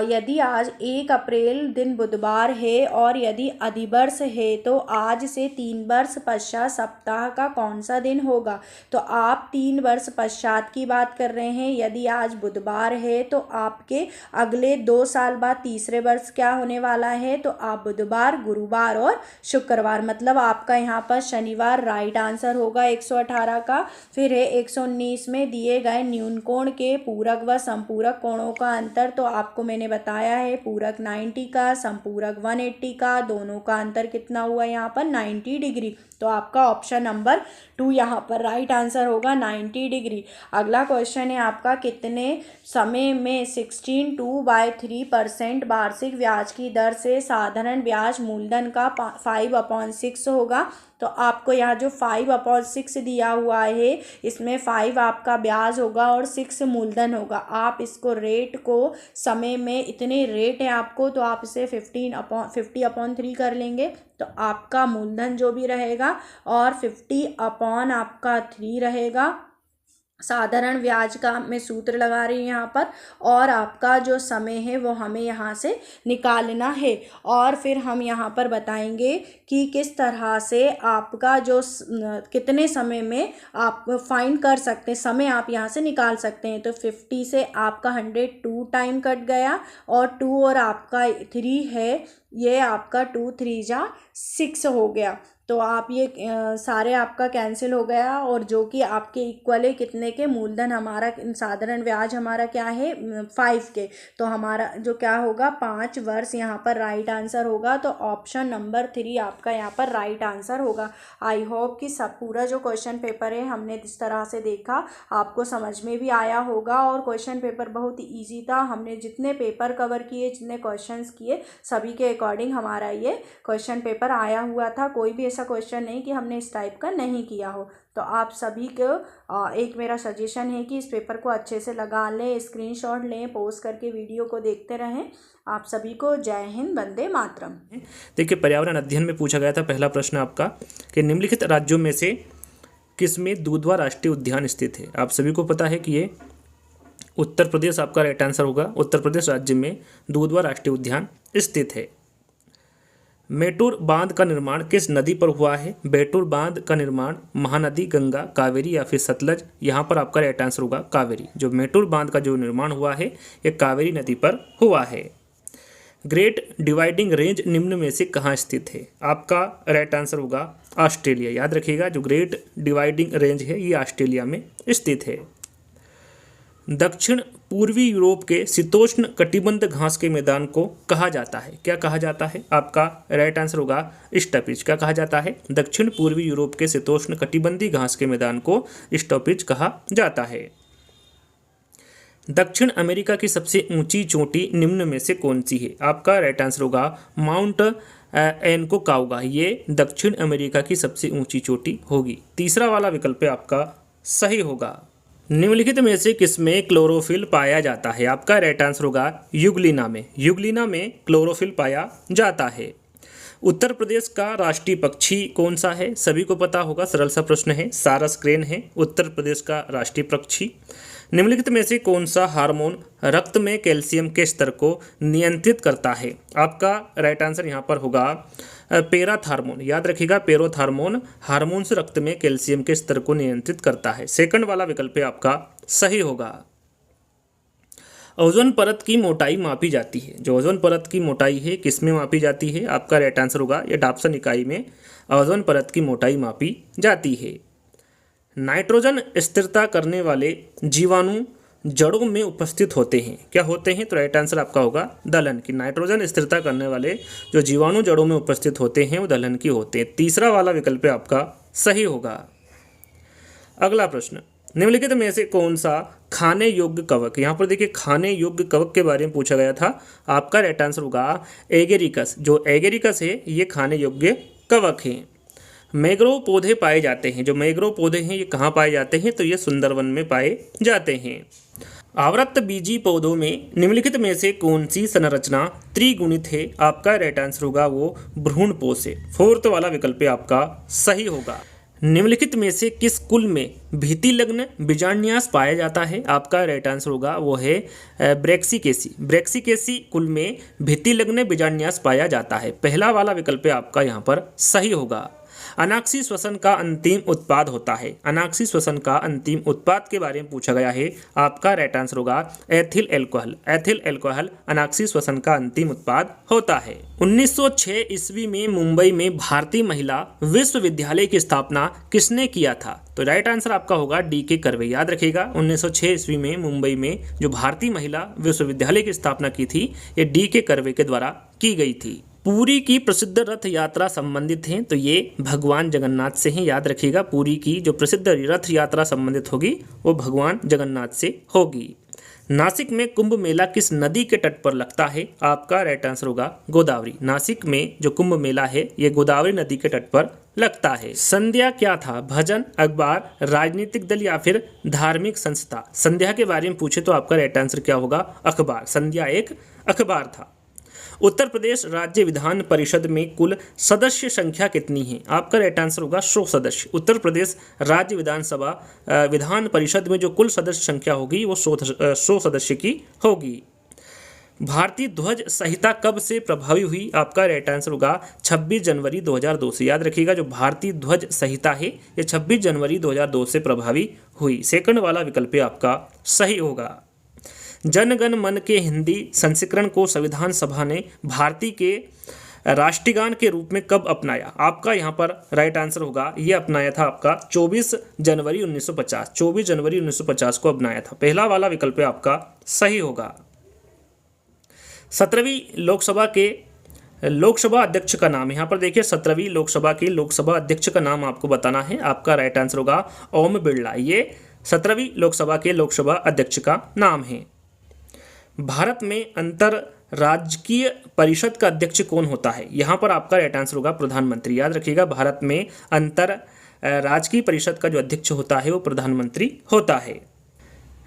यदि आज 1 अप्रैल दिन बुधवार है और यदि अधिवर्ष है तो आज से 3 वर्ष पश्चात सप्ताह का कौन सा दिन होगा। तो आप 3 वर्ष पश्चात की बात कर रहे हैं। यदि आज बुधवार है तो आपके अगले 2 साल बाद तीसरे वर्ष क्या होने वाला है, तो आप बुधवार, गुरुवार और शुक्रवार, मतलब आपका यहाँ पर शनिवार राइट आंसर होगा 118 का। फिर है 119 में दिए गए न्यून कोण के पूरक व संपूरक कोणों का अंतर। तो आपको मैंने बताया है पूरक 90 का, संपूरक 180 का, दोनों का अंतर कितना हुआ यहाँ पर 90 डिग्री। तो आपका ऑप्शन नंबर 2 यहाँ पर राइट आंसर होगा 90 डिग्री। अगला क्वेश्चन है आपका, कितने समय में 16/3% वार्षिक ब्याज की दर से साधारण ब्याज मूलधन का 5/6 होगा। तो आपको यहाँ जो 5/6 दिया हुआ है इसमें 5 आपका ब्याज होगा और 6 मूलधन होगा। आप इसको रेट को समय में इतने रेट है आपको, तो आप इसे 50/3 कर लेंगे तो आपका मूलधन जो भी रहेगा और 50 आपका 3 रहेगा। साधारण ब्याज का मैं सूत्र लगा रही हूँ यहाँ पर, और आपका जो समय है वो हमें यहाँ से निकालना है। और फिर हम यहाँ पर बताएंगे कि किस तरह से आपका जो कितने समय में आप फाइंड कर सकते हैं, समय आप यहाँ से निकाल सकते हैं। तो 50 से आपका 102 टाइम कट गया और 2 और आपका 3 है ये आपका 2 3 जा 6 हो गया। तो आप ये सारे आपका कैंसिल हो गया, और जो कि आपके इक्वल है कितने के, मूलधन हमारा साधारण ब्याज हमारा क्या है 5 के। तो हमारा जो क्या होगा 5 वर्ष यहाँ पर राइट आंसर होगा। तो ऑप्शन नंबर 3 आपका यहाँ पर राइट आंसर होगा। आई होप कि सब पूरा जो क्वेश्चन पेपर है हमने जिस तरह से देखा आपको समझ में भी आया होगा, और क्वेश्चन पेपर बहुत ही ईजी था। हमने जितने पेपर कवर किए, जितने क्वेश्चंस किए, सभी के अकॉर्डिंग हमारा ये क्वेश्चन पेपर आया हुआ था। कोई भी ऐसा क्वेश्चन नहीं कि हमने इस टाइप का नहीं किया हो। तो आप सभी को एक मेरा सजेशन है कि इस पेपर को अच्छे से लगा लें, स्क्रीनशॉट लें, पॉज करके वीडियो को देखते रहें। आप सभी को जय हिंद, वंदे मातरम। देखिए, पर्यावरण अध्ययन में पूछा गया था पहला प्रश्न आपका कि निम्नलिखित राज्यों में से किसमें दुधवा राष्ट्रीय उद्यान स्थित है। आप सभी को पता है कि ये उत्तर प्रदेश आपका राइट आंसर होगा। उत्तर प्रदेश राज्य में दुधवा राष्ट्रीय उद्यान स्थित है। मेटूर बांध का निर्माण किस नदी पर हुआ है। मेटूर बांध का निर्माण महानदी, गंगा, कावेरी या फिर सतलज। यहाँ पर आपका राइट आंसर होगा कावेरी। जो मेटूर बांध का जो निर्माण हुआ है ये कावेरी नदी पर हुआ है। ग्रेट डिवाइडिंग रेंज निम्न में से कहाँ स्थित है। आपका राइट आंसर होगा ऑस्ट्रेलिया। याद रखिएगा, जो ग्रेट डिवाइडिंग रेंज है ये ऑस्ट्रेलिया में स्थित है। दक्षिण पूर्वी यूरोप के शीतोष्ण कटिबंध घास के मैदान को कहा जाता है। क्या कहा जाता है। आपका राइट आंसर होगा स्टॉपेज। क्या कहा जाता है। दक्षिण पूर्वी यूरोप के शीतोष्ण कटिबंधी घास के मैदान को स्टॉपेज कहा जाता है। दक्षिण अमेरिका की सबसे ऊंची चोटी निम्न में से कौन सी है। आपका राइट आंसर होगा माउंट एनकोकागुआ। ये दक्षिण अमेरिका की सबसे ऊंची चोटी होगी। तीसरा वाला विकल्प आपका सही होगा। निम्नलिखित में से किसमें क्लोरोफिल पाया जाता है। आपका राइट आंसर होगा यूग्लिना में। यूग्लिना में क्लोरोफिल पाया जाता है। उत्तर प्रदेश का राष्ट्रीय पक्षी कौन सा है। सभी को पता होगा, सरल सा प्रश्न है। सारस क्रेन है उत्तर प्रदेश का राष्ट्रीय पक्षी। निम्नलिखित में से कौन सा हार्मोन रक्त में कैल्शियम के स्तर को नियंत्रित करता है। आपका राइट आंसर यहाँ पर होगा पेराथार्मोन। याद रखिएगा, पेरोथार्मोन हार्मोन से रक्त में कैल्शियम के स्तर को नियंत्रित करता है। सेकंड वाला विकल्प आपका सही होगा। ओजोन परत की मोटाई मापी जाती है। जो ओजोन परत की मोटाई है किसमें मापी जाती है। आपका राइट आंसर होगा ये डाप्सन इकाई में ओजोन परत की मोटाई मापी जाती है। नाइट्रोजन स्थिरता करने वाले जीवाणु जड़ों में उपस्थित होते हैं। क्या होते हैं। तो राइट आंसर आपका होगा दलहन की। नाइट्रोजन स्थिरता करने वाले जो जीवाणु जड़ों में उपस्थित होते हैं वो दलहन की होते हैं। तीसरा वाला विकल्प आपका सही होगा। अगला प्रश्न, निम्नलिखित में से कौन सा खाने योग्य कवक। यहाँ पर देखिए, खाने योग्य कवक के बारे में पूछा गया था। आपका राइट आंसर होगा एगेरिकस। जो एगेरिकस है ये खाने योग्य कवक है। मैंग्रोव पौधे पाए जाते हैं। जो मैंग्रोव पौधे हैं ये कहाँ पाए जाते हैं। तो ये सुंदरवन में पाए जाते हैं। आवृत्त बीजी पौधों में निम्नलिखित में से कौन सी संरचना त्रिगुणित है। आपका राइट आंसर होगा वो भ्रूणपोष है। फोर्थ वाला विकल्प आपका सही होगा। निम्नलिखित में से किस कुल में भित्तिलग्न बीजान्यास पाया जाता है। आपका राइट आंसर होगा वो है ब्रैक्सिकेसी। ब्रैक्सिकेसी कुल में भित्तिलग्न बीजान्यास पाया जाता है। पहला वाला विकल्प आपका यहाँ पर सही होगा। अनाक्षी श्वसन का अंतिम उत्पाद होता है। अनाक्षी श्वसन का अंतिम उत्पाद के बारे में पूछा गया है। आपका राइट आंसर होगा एथिल एल्कोहल। एथिल एल्कोहल अनाक्षी श्वसन का अंतिम उत्पाद होता है। 1906 ईस्वी में मुंबई में भारतीय महिला विश्वविद्यालय की स्थापना किसने किया था। तो राइट आंसर आपका होगा डी.के. कर्वे। याद रखिएगा, 1906 ईस्वी में मुंबई में जो भारतीय महिला विश्वविद्यालय की स्थापना की थी ये डी.के. कर्वे के द्वारा की गई थी। पुरी की प्रसिद्ध रथ यात्रा संबंधित हैं तो ये भगवान जगन्नाथ से हैं। याद रखिएगा, पुरी की जो प्रसिद्ध रथ यात्रा संबंधित होगी वो भगवान जगन्नाथ से होगी। नासिक में कुंभ मेला किस नदी के तट पर लगता है। आपका राइट आंसर होगा गोदावरी। नासिक में जो कुंभ मेला है ये गोदावरी नदी के तट पर लगता है। संध्या क्या था। भजन, अखबार, राजनीतिक दल या फिर धार्मिक संस्था। संध्या के बारे में पूछे तो आपका राइट आंसर क्या होगा अखबार। संध्या एक अखबार था। उत्तर प्रदेश राज्य विधान परिषद में कुल सदस्य संख्या कितनी है। आपका राइट आंसर होगा 100 सदस्य। उत्तर प्रदेश राज्य विधान परिषद में जो कुल सदस्य संख्या होगी वो 100 सदस्य की होगी। भारतीय ध्वज संहिता कब से प्रभावी हुई। आपका राइट आंसर होगा 26 जनवरी 2002 से। याद रखिएगा, जो भारतीय ध्वज संहिता है ये 26 जनवरी 2002 से प्रभावी हुई। सेकंड वाला विकल्प आपका सही होगा। जन गण मन के हिंदी संस्करण को संविधान सभा ने भारतीय के राष्ट्रगान के रूप में कब अपनाया? आपका यहाँ पर राइट आंसर होगा, ये अपनाया था आपका 24 जनवरी 1950। 24 जनवरी 1950 को अपनाया था। पहला वाला विकल्प आपका सही होगा। 17वीं लोकसभा के लोकसभा अध्यक्ष का नाम, यहाँ पर देखिए 17वीं लोकसभा के लोकसभा अध्यक्ष का नाम आपको बताना है। आपका राइट आंसर होगा ओम बिरला। ये 17वीं लोकसभा के लोकसभा अध्यक्ष का नाम है। भारत में अंतर राजकीय परिषद का अध्यक्ष कौन होता है? यहाँ पर आपका राइट आंसर होगा प्रधानमंत्री। याद रखिएगा, भारत में अंतर राजकीय परिषद का जो अध्यक्ष होता है वो प्रधानमंत्री होता है।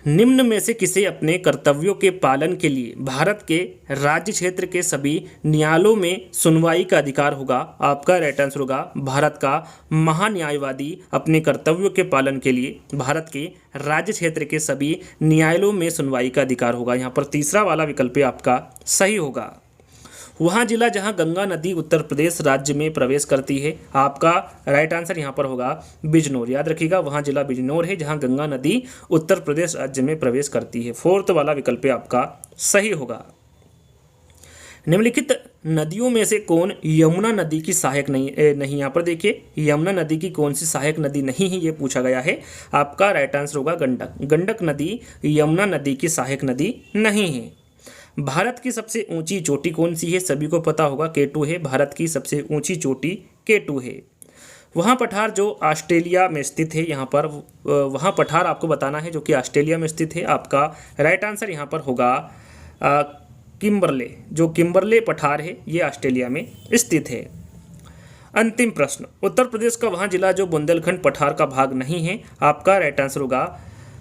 निम्न में से किसे अपने कर्तव्यों के पालन के लिए भारत के राज्य क्षेत्र के सभी न्यायालयों में सुनवाई का अधिकार होगा? आपका राइट आंसर होगा भारत का महान्यायवादी अपने कर्तव्यों के पालन के लिए भारत के राज्य क्षेत्र के सभी न्यायालयों में सुनवाई का अधिकार होगा। यहाँ पर तीसरा वाला विकल्प आपका सही होगा। वहाँ जिला जहाँ गंगा नदी उत्तर प्रदेश राज्य में प्रवेश करती है, आपका राइट आंसर यहाँ पर होगा बिजनौर। याद रखिएगा, वहाँ जिला बिजनौर है जहाँ गंगा नदी उत्तर प्रदेश राज्य में प्रवेश करती है। फोर्थ वाला विकल्प आपका सही होगा। निम्नलिखित नदियों में से कौन यमुना नदी की सहायक नहीं? यहाँ पर देखिए, यमुना नदी की कौन सी सहायक नदी नहीं है ये पूछा गया है। आपका राइट आंसर होगा गंडक। गंडक नदी यमुना नदी की सहायक नदी नहीं है। भारत की सबसे ऊंची चोटी कौन सी है? सभी को पता होगा K2 है। भारत की सबसे ऊंची चोटी K2 है। वहाँ पठार जो ऑस्ट्रेलिया में स्थित है, यहाँ पर वहाँ पठार आपको बताना है जो कि ऑस्ट्रेलिया में स्थित है। आपका राइट आंसर यहाँ पर होगा किम्बरले। जो किम्बरले पठार है ये ऑस्ट्रेलिया में स्थित है। अंतिम प्रश्न, उत्तर प्रदेश का वहाँ जिला जो बुंदेलखंड पठार का भाग नहीं है, आपका राइट आंसर होगा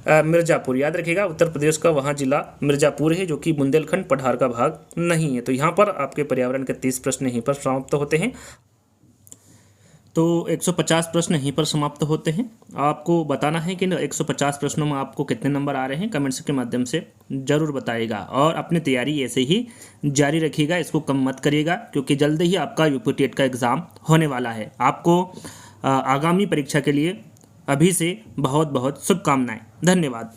मिर्ज़ापुर। याद रखिएगा, उत्तर प्रदेश का वहाँ जिला मिर्ज़ापुर है जो कि बुंदेलखंड पठार का भाग नहीं है। तो यहाँ पर आपके पर्यावरण के 30 प्रश्न यहीं पर समाप्त होते हैं। तो 150 प्रश्न यहीं पर समाप्त होते हैं। आपको बताना है कि 150 प्रश्नों में आपको कितने नंबर आ रहे हैं, कमेंट्स के माध्यम से ज़रूर बताइएगा। और अपनी तैयारी ऐसे ही जारी रखिएगा, इसको कम मत करिएगा, क्योंकि जल्द ही आपका यूपी टेट का एग्ज़ाम होने वाला है। आपको आगामी परीक्षा के लिए अभी से बहुत बहुत शुभकामनाएं। धन्यवाद।